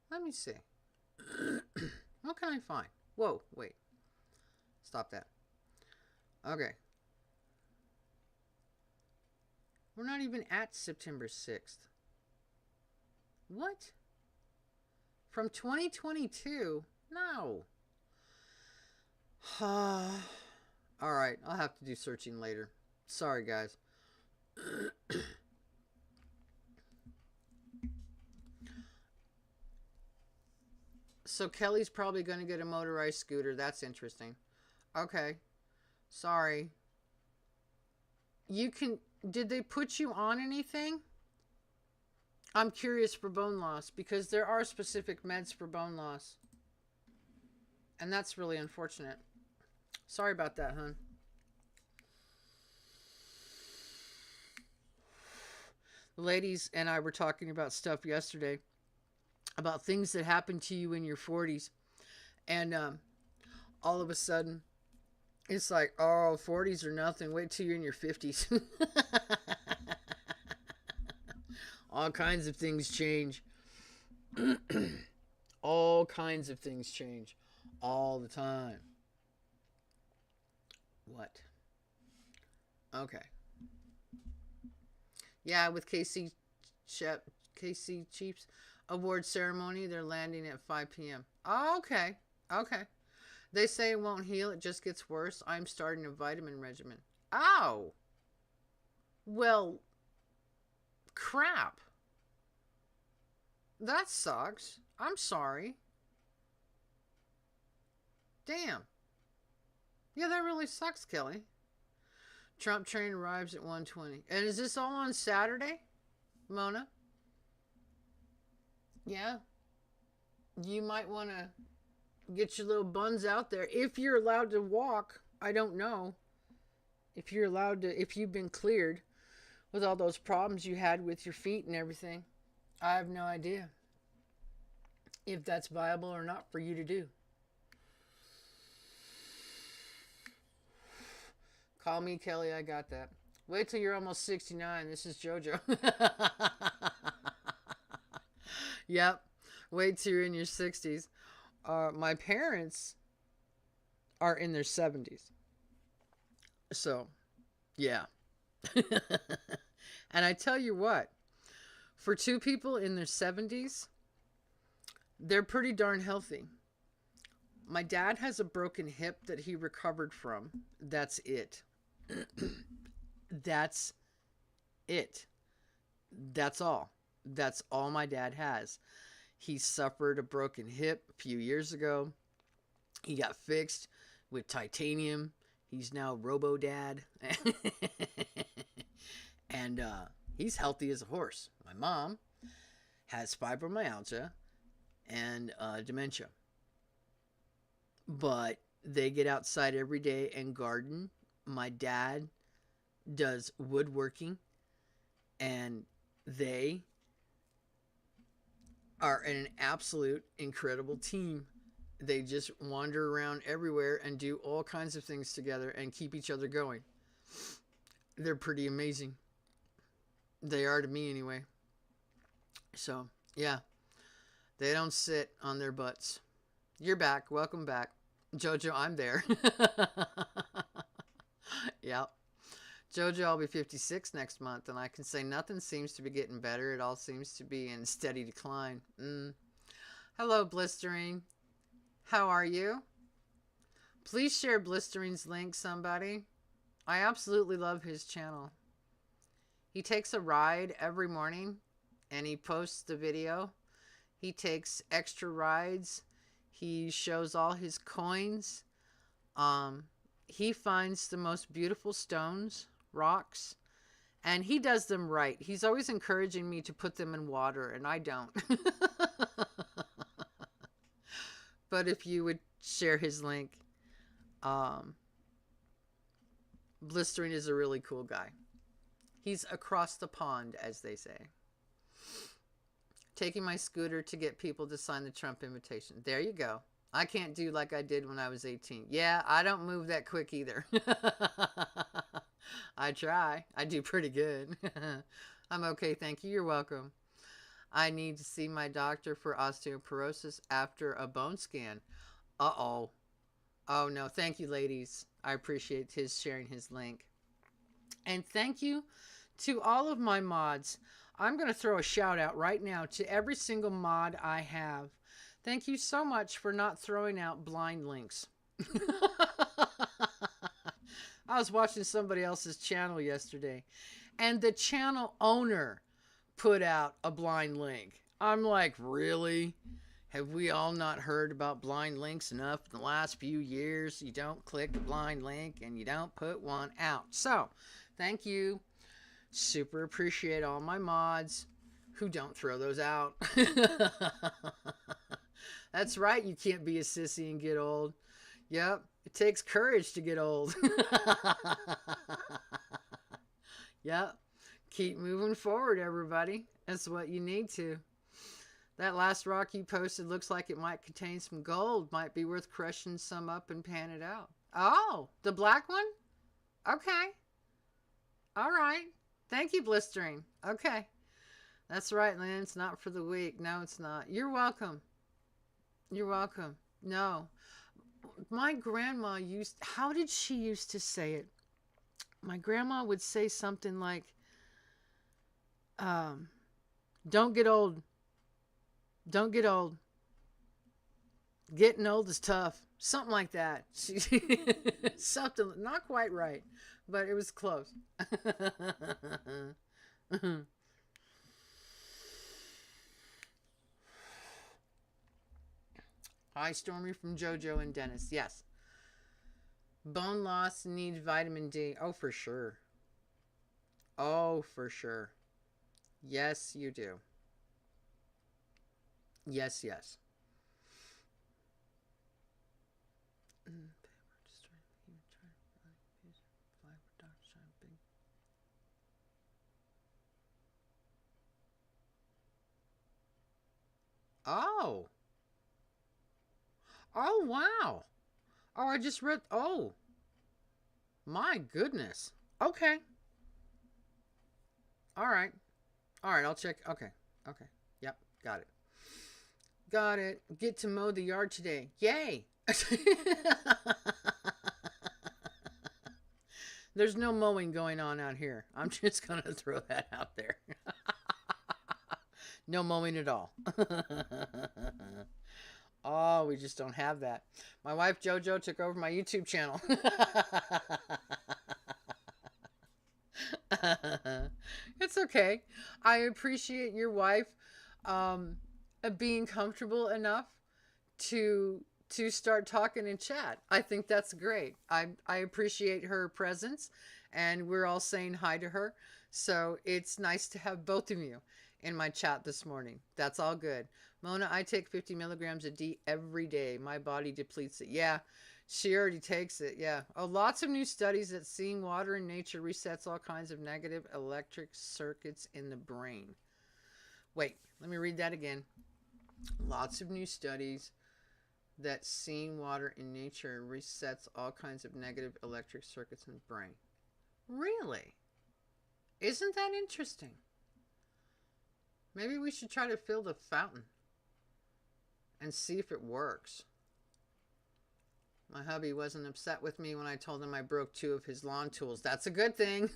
Let me see. What can I find? Whoa, wait. Stop that. Okay. We're not even at September 6th. What? From 2022? No. All right, I'll have to do searching later. Sorry, guys. So Kelly's probably going to get a motorized scooter. That's interesting. Okay. Sorry. You can... Did they put you on anything? I'm curious for bone loss because there are specific meds for bone loss. And that's really unfortunate. Sorry about that, hon. The ladies and I were talking about stuff yesterday about things that happened to you in your 40s. And all of a sudden, it's like, oh, 40s are nothing. Wait till you're in your 50s. All kinds of things change. All kinds of things change. All the time. What? Okay. Yeah, with KC Chiefs award ceremony, they're landing at 5 p.m. Oh, okay. Okay. They say it won't heal, it just gets worse. I'm starting a vitamin regimen. Ow! Well, crap. That sucks. I'm sorry. Damn. Yeah, that really sucks, Kelly. Trump train arrives at 1:20. And is this all on Saturday, Mona? Yeah. You might want to get your little buns out there. If you're allowed to walk, I don't know. If you're allowed to, if you've been cleared with all those problems you had with your feet and everything. I have no idea. if that's viable or not for you to do. Call me Kelly, I got that. Wait till you're almost 69. This is JoJo. Yep. Wait till you're in your 60s. My parents are in their 70s. So, yeah. And I tell you what, for two people in their 70s, they're pretty darn healthy. My dad has a broken hip that he recovered from. That's it. That's it. That's all. That's all my dad has. He suffered a broken hip a few years ago. He got fixed with titanium. He's now Robo Dad. And he's healthy as a horse. My mom has fibromyalgia and dementia. But they get outside every day and garden. My dad does woodworking, and they are an absolute incredible team. They just wander around everywhere and do all kinds of things together and keep each other going. They're pretty amazing. They are to me anyway. So, yeah. They don't sit on their butts. You're back. Welcome back. JoJo, I'm there. Yep. JoJo, I'll be 56 next month, and I can say nothing seems to be getting better. It all seems to be in steady decline. Hello, Blistering. How are you? Please share Blistering's link, somebody. I absolutely love his channel. He takes a ride every morning, and he posts the video. He takes extra rides. He shows all his coins. He finds the most beautiful stones, rocks, and he does them right. He's always encouraging me to put them in water, and I don't. But if you would share his link, Blistering is a really cool guy. He's across the pond, as they say. Taking my scooter to get people to sign the Trump invitation. There you go. I can't do like I did when I was 18. Yeah, I don't move that quick either. I try. I do pretty good. I'm okay, thank you. You're welcome. I need to see my doctor for osteoporosis after a bone scan. Uh-oh. Oh, no. Thank you, ladies. I appreciate his sharing his link. And thank you to all of my mods. I'm going to throw a shout out right now to every single mod I have. Thank you so much for not throwing out blind links. I was watching somebody else's channel yesterday, and the channel owner put out a blind link. I'm like, really? Have we all not heard about blind links enough in the last few years? You don't click a blind link and you don't put one out. So, thank you. Super appreciate all my mods who don't throw those out. That's right, you can't be a sissy and get old. Yep, it takes courage to get old. Yep, keep moving forward, everybody. That's what you need to. That last rock you posted looks like it might contain some gold. Might be worth crushing some up and pan it out. Oh, the black one? Okay. All right. Thank you, Blistering. Okay. That's right, Lynn. It's not for the weak. No, it's not. You're welcome. You're welcome. No. My grandma used... How did she used to say it? My grandma would say something like, don't get old. Don't get old. Getting old is tough. Something like that. Something not quite right, but it was close. Hi, Stormy from JoJo and Dennis. Yes. Bone loss needs vitamin D. Oh, for sure. Oh, for sure. Yes, you do. Yes, yes. Oh, Oh, wow. Oh, I just read. Oh, my goodness. Okay. All right. All right. I'll check. Okay. Okay. Yep. Got it. Got it. Get to mow the yard today. Yay. There's no mowing going on out here. I'm just going to throw that out there. No mowing at all. Oh, we just don't have that. My wife JoJo took over my YouTube channel. It's okay. I appreciate your wife um, being comfortable enough to start talking and chat. I think that's great. I appreciate her presence, and we're all saying hi to her. So it's nice to have both of you in my chat this morning. That's all good. Mona, I take 50 milligrams of D every day. My body depletes it. Yeah, she already takes it. Yeah. Oh, lots of new studies that seeing water in nature resets all kinds of negative electric circuits in the brain. Wait, let me read that again. Lots of new studies that seeing water in nature resets all kinds of negative electric circuits in the brain. Really? Isn't that interesting? Maybe we should try to fill the fountain and see if it works. My hubby wasn't upset with me when I told him I broke 2 of his lawn tools. That's a good thing.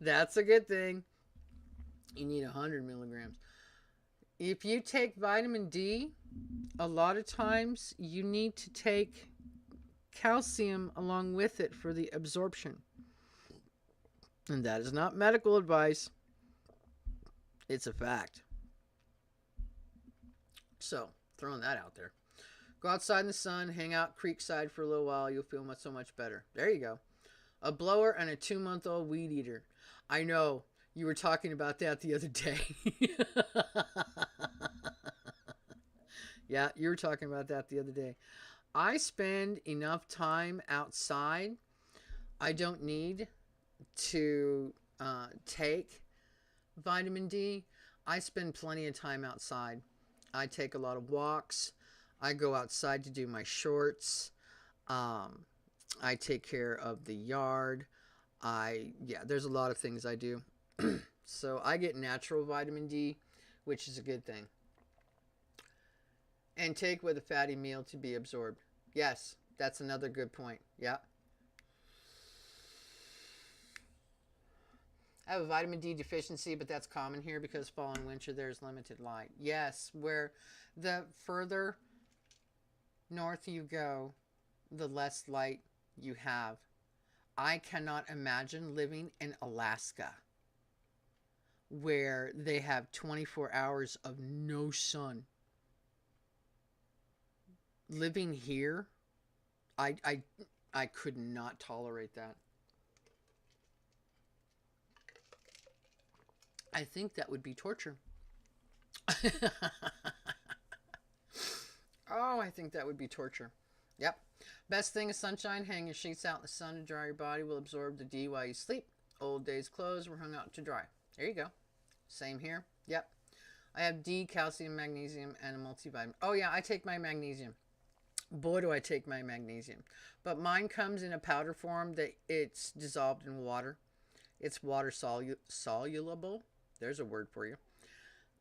That's a good thing. You need 100 milligrams. If you take vitamin D, a lot of times you need to take calcium along with it for the absorption. And that is not medical advice. It's a fact. So, throwing that out there. Go outside in the sun, hang out creekside for a little while. You'll feel so much better. There you go. A blower and a 2-month-old weed eater. I know. You were talking about that the other day. Yeah, you were talking about that the other day. I spend enough time outside. I don't need to take vitamin D. I spend plenty of time outside. I take a lot of walks. I go outside to do my shorts. I take care of the yard. There's a lot of things I do. So I get natural vitamin D, which is a good thing. And take with a fatty meal to be absorbed. Yes, that's another good point. Yeah. I have a vitamin D deficiency, but that's common here because fall and winter there's limited light. Yes, where the further north you go, the less light you have. I cannot imagine living in Alaska where they have 24 hours of no sun. Living here, I could not tolerate that. I think that would be torture. Oh, I think that would be torture. Yep. Best thing is sunshine. Hang your sheets out in the sun to dry your body. Will absorb the D while you sleep. Old days clothes were hung out to dry. There you go. Same here. Yep. I have D, calcium, magnesium, and a multivitamin. Oh, yeah, I take my magnesium. Boy, do I take my magnesium. But mine comes in a powder form that it's dissolved in water. It's water soluble. There's a word for you.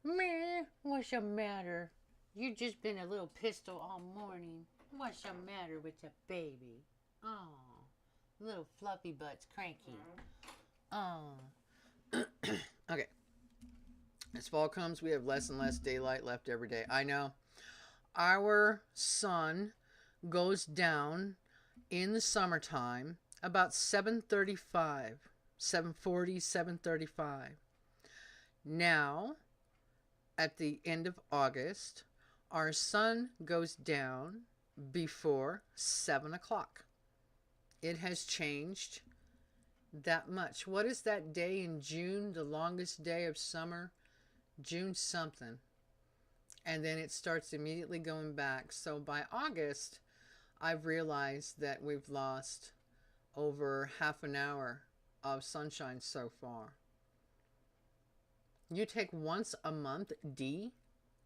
Meh, what's the matter? You just been a little pistol all morning. What's the matter with the baby? Oh, little fluffy butt's cranky. Oh. Okay. As fall comes, we have less and less daylight left every day. I know. Our sun goes down in the summertime about 7:35, 7:40, 7:35. Now, at the end of August, our sun goes down before 7 o'clock. It has changed that much. What is that day in June, the longest day of summer? June something. And then it starts immediately going back. So by August, I've realized that we've lost over half an hour of sunshine so far. You take once a month D?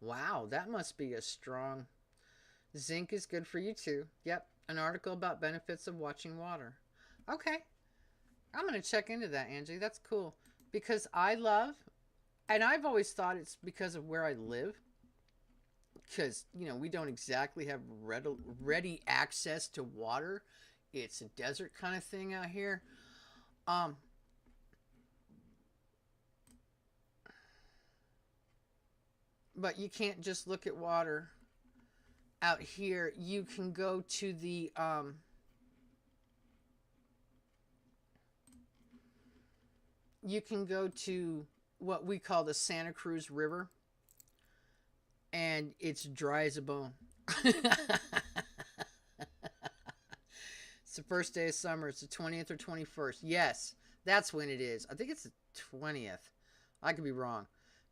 Wow, that must be a strong. Zinc is good for you too. Yep, an article about benefits of watching water. Okay, I'm going to check into that, Angie. That's cool. Because I love, and I've always thought it's because of where I live. Because, we don't exactly have ready access to water. It's a desert kind of thing out here. Um, but you can't just look at water out here. You can go to what we call the Santa Cruz River, and it's dry as a bone. It's the first day of summer. It's the 20th or 21st. Yes, that's when it is. I think it's the 20th. I could be wrong.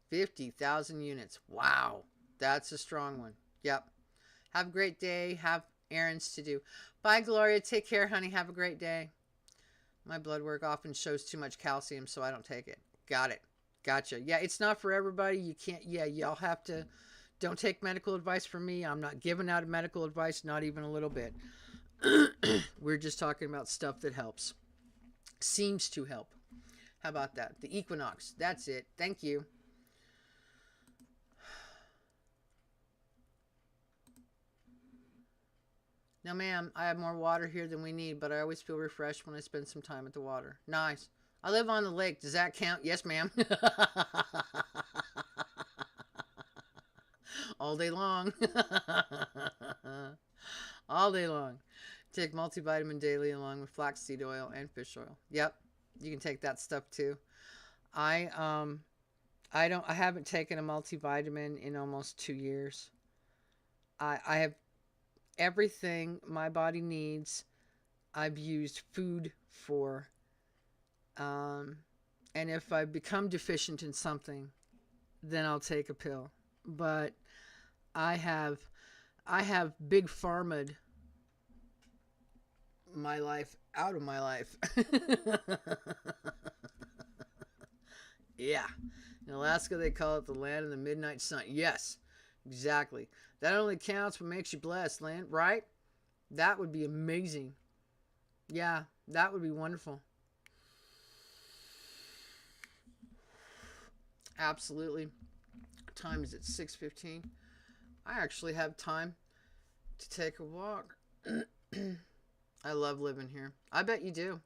50,000 units. Wow. That's a strong one. Yep. Have a great day. Have errands to do. Bye, Gloria. Take care, honey. Have a great day. My blood work often shows too much calcium, so I don't take it. Got it. Gotcha. Yeah, it's not for everybody. You can't, yeah, y'all have to, don't take medical advice from me. I'm not giving out medical advice, not even a little bit. We're just talking about stuff that helps. Seems to help. How about that? The equinox. That's it. Thank you. Now, ma'am, I have more water here than we need, but I always feel refreshed when I spend some time at the water. Nice. I live on the lake. Does that count? Yes, ma'am. All day long. All day long. Take multivitamin daily along with flaxseed oil and fish oil. Yep. You can take that stuff too. I haven't taken a multivitamin in almost 2 years. I have everything my body needs. I've used food for. And if I become deficient in something, then I'll take a pill. But I have big pharma'd my life out of my life. Yeah. In Alaska, they call it the land of the midnight sun. Yes, exactly. That only counts what makes you blessed, land, right? That would be amazing. Yeah, that would be wonderful. Absolutely. Time is at 6:15. I actually have time to take a walk. I love living here. I bet you do.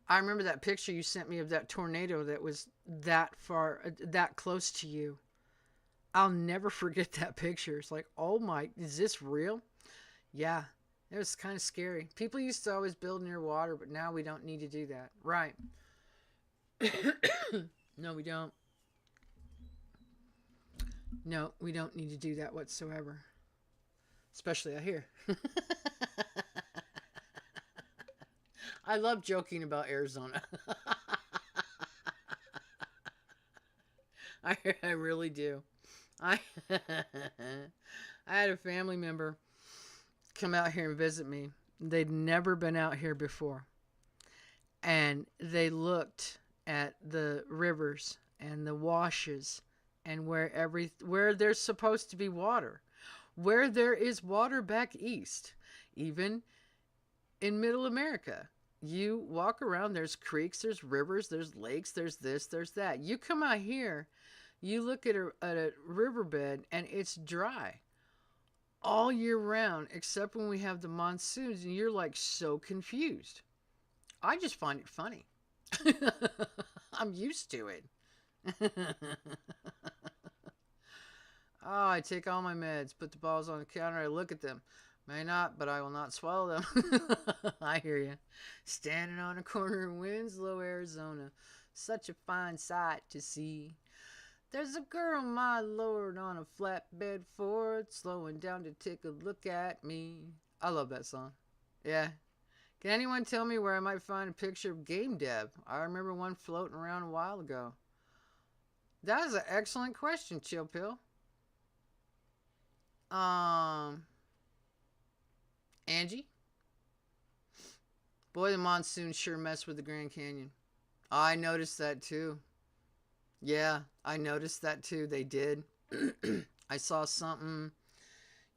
I remember that picture you sent me of that tornado that was that far, that close to you. I'll never forget that picture. It's like, oh my, is this real? Yeah, it was kind of scary. People used to always build near water, but now we don't need to do that. Right. No, we don't. No, we don't need to do that whatsoever. Especially out here. I love joking about Arizona. I really do. I I had a family member come out here and visit me. They'd never been out here before. And they looked at the rivers and the washes and where there's supposed to be water. Where there is water back east, even in middle America. You walk around, there's creeks, there's rivers, there's lakes, there's this, there's that. You come out here, you look at a riverbed, and it's dry all year round, except when we have the monsoons, and you're like so confused. I just find it funny. I'm used to it. Oh, I take all my meds, put the balls on the counter, I look at them. May not, but I will not swallow them. I hear you. Standing on a corner in Winslow, Arizona. Such a fine sight to see. There's a girl, my lord, on a flatbed Ford, slowing down to take a look at me. I love that song. Yeah. Can anyone tell me where I might find a picture of Game Dev? I remember one floating around a while ago. That is an excellent question, Chill Pill. Angie? Boy, the monsoon sure messed with the Grand Canyon. I noticed that too. Yeah, I noticed that too. They did. I saw something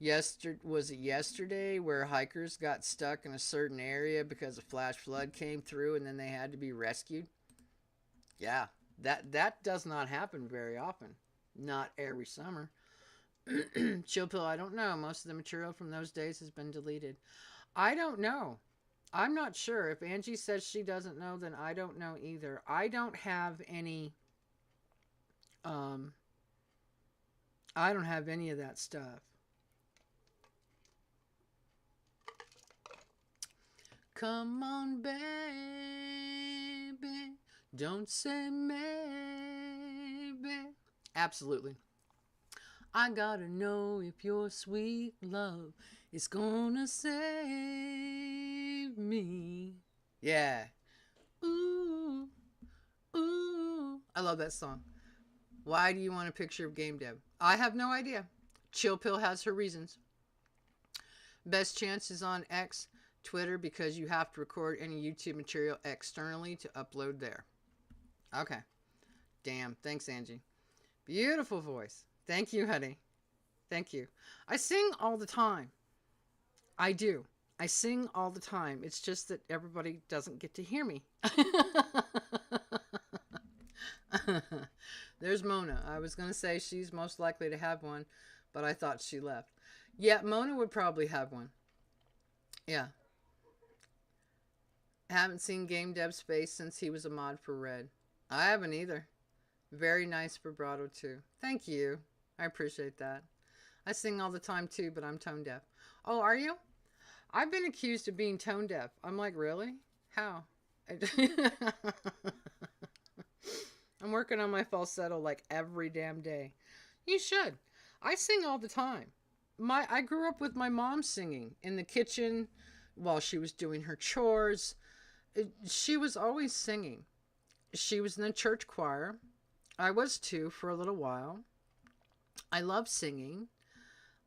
was it yesterday where hikers got stuck in a certain area because a flash flood came through and then they had to be rescued. Yeah, that does not happen very often. Not every summer. Chill pill, I don't know. Most of the material from those days has been deleted. I don't know. I'm not sure. If Angie says she doesn't know, then I don't know either. I don't have any um I don't have any of that stuff. Come on, baby. Don't say maybe. Absolutely. I gotta know if your sweet love is gonna save me. Yeah. Ooh, ooh. I love that song. Why do you want a picture of Game Dev? I have no idea. Chill Pill has her reasons. Best chance is on X, Twitter, because you have to record any YouTube material externally to upload there. Okay. Damn. Thanks, Angie. Beautiful voice. Thank you, honey. Thank you. I sing all the time. I do. I sing all the time. It's just that everybody doesn't get to hear me. There's Mona. I was going to say she's most likely to have one, but I thought she left. Yeah, Mona would probably have one. Yeah. Haven't seen Game Dev Space since he was a mod for Red. I haven't either. Very nice vibrato too. Thank you. I appreciate that. I sing all the time too, but I'm tone deaf. Oh, are you? I've been accused of being tone deaf. I'm like, really? How? I'm working on my falsetto like every damn day. You should. I sing all the time. I grew up with my mom singing in the kitchen while she was doing her chores. She was always singing. She was in the church choir. I was too for a little while. I love singing.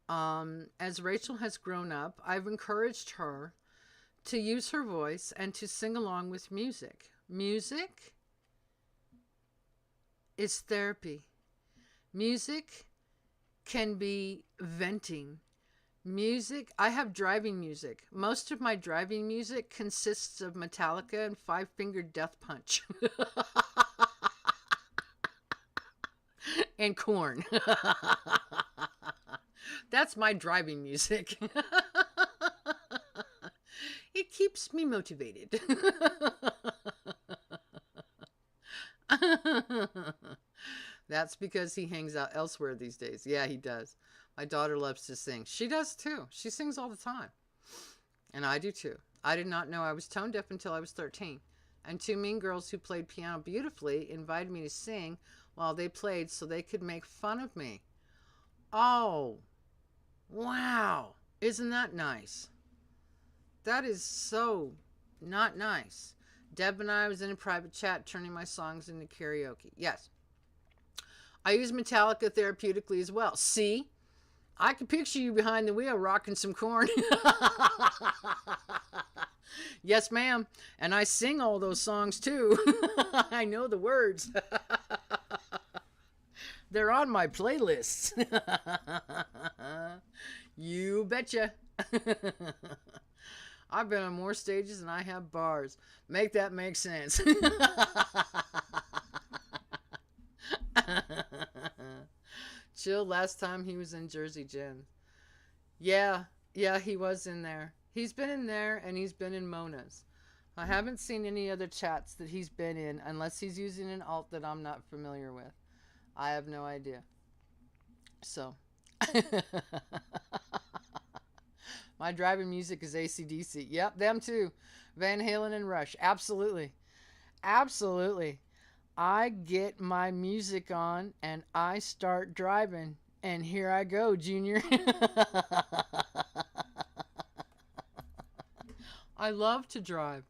As Rachel has grown up, I've encouraged her to use her voice and to sing along with music. Music is therapy. Music can be venting. Music, I have driving music. Most of my driving music consists of Metallica and Five Finger Death Punch. And Korn. That's my driving music. It keeps me motivated. That's because he hangs out elsewhere these days. Yeah, he does. My daughter loves to sing. She does too. She sings all the time. And I do too. I did not know I was tone deaf until I was 13. And two mean girls who played piano beautifully invited me to sing while they played so they could make fun of me. Oh, wow. Isn't that nice? That is so not nice. Deb and I was in a private chat turning my songs into karaoke. Yes. I use Metallica therapeutically as well. See? I can picture you behind the wheel rocking some Korn. Yes, ma'am. And I sing all those songs too. I know the words. They're on my playlists. You betcha. I've been on more stages than I have bars. Make that make sense. Chill, last time he was in Jersey Gen. Yeah, he was in there. He's been in there and he's been in Mona's. I haven't seen any other chats that he's been in unless he's using an alt that I'm not familiar with. I have no idea. So. My driving music is AC/DC. Yep, them too. Van Halen and Rush. Absolutely. Absolutely. I get my music on and I start driving. And here I go, Junior. I love to drive.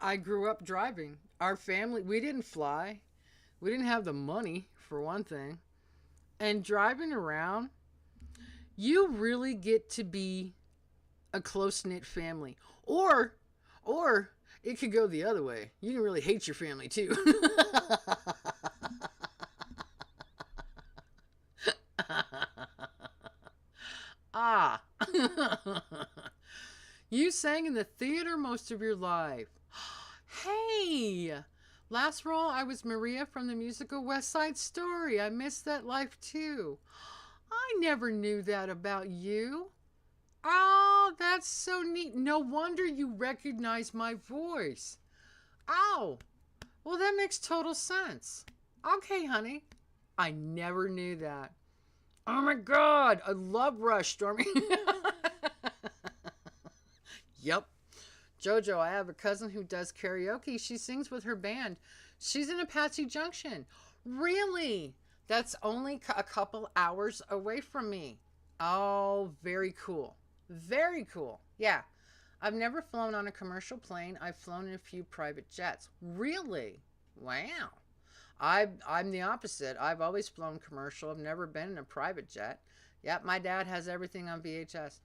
I grew up driving. Our family, we didn't fly. We didn't have the money, for one thing. And driving around, you really get to be a close-knit family. Or it could go the other way. You can really hate your family too. ha. You sang in the theater most of your life. Hey, last role I was Maria from the musical West Side Story. I missed that life too. I never knew that about you. Oh, that's so neat. No wonder you recognize my voice. Oh, well, that makes total sense. Okay, honey. I never knew that. Oh my God, I love Rush, Stormy. Yep. Jojo, I have a cousin who does karaoke. She sings with her band. She's in Apache Junction. Really? That's only a couple hours away from me. Oh, very cool. Very cool. Yeah. I've never flown on a commercial plane. I've flown in a few private jets. Really? Wow. I'm the opposite. I've always flown commercial. I've never been in a private jet. Yep, my dad has everything on VHS.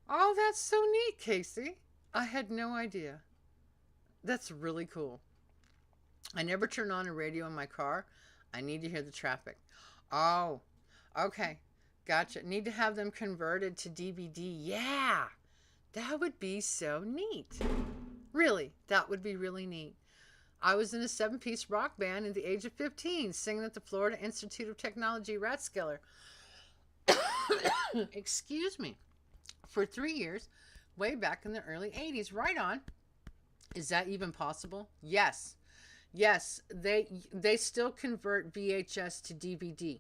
Oh, that's so neat, Casey. I had no idea. That's really cool. I never turn on a radio in my car. I need to hear the traffic. Oh, okay. Gotcha. Need to have them converted to DVD. Yeah, that would be so neat. Really, that would be really neat. I was in a 7-piece rock band at the age of 15, singing at the Florida Institute of Technology Rathskeller. Excuse me. For 3 years, way back in the early 80s. Right on. Is that even possible? Yes. Yes, they still convert VHS to DVD.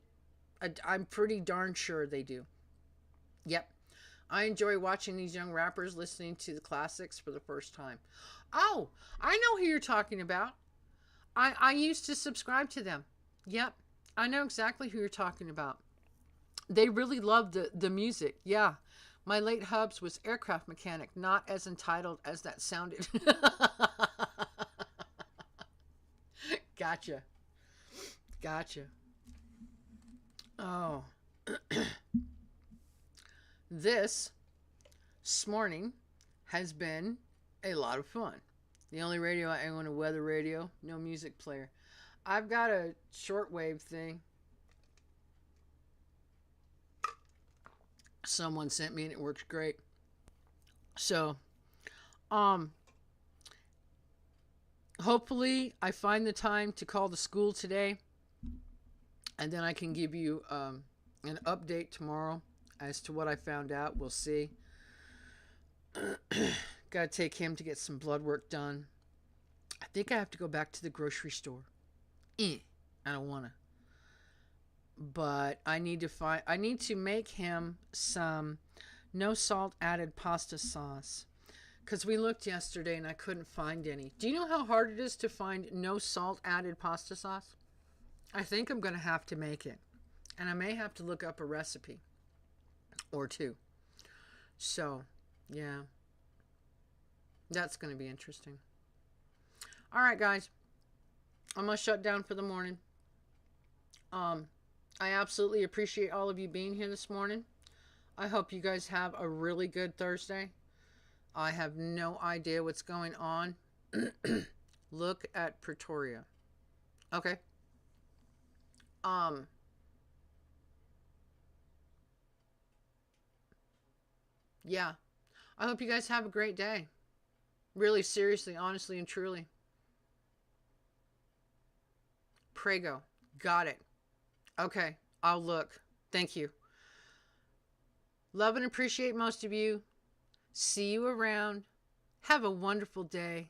I'm pretty darn sure they do. Yep. I enjoy watching these young rappers listening to the classics for the first time. Oh, I know who you're talking about. I used to subscribe to them. Yep. I know exactly who you're talking about. They really loved the music. Yeah. My late hubs was aircraft mechanic, not as entitled as that sounded. Gotcha. Gotcha. Oh. This morning has been a lot of fun. The only radio I own, a weather radio, no music player. I've got a shortwave thing. Someone sent me and it works great. So, hopefully I find the time to call the school today, and then I can give you an update tomorrow as to what I found out. We'll see. Gotta take him to get some blood work done. I think I have to go back to the grocery store. I don't wanna. But I need to make him some no salt added pasta sauce. Because we looked yesterday and I couldn't find any. Do you know how hard it is to find no salt added pasta sauce? I think I'm going to have to make it. And I may have to look up a recipe or two. So, yeah. That's going to be interesting. All right, guys. I'm going to shut down for the morning. I absolutely appreciate all of you being here this morning. I hope you guys have a really good Thursday. I have no idea what's going on. Look at Pretoria. Okay. Yeah. I hope you guys have a great day. Really, seriously, honestly, and truly. Prego. Got it. Okay. I'll look. Thank you. Love and appreciate most of you. See you around. Have a wonderful day.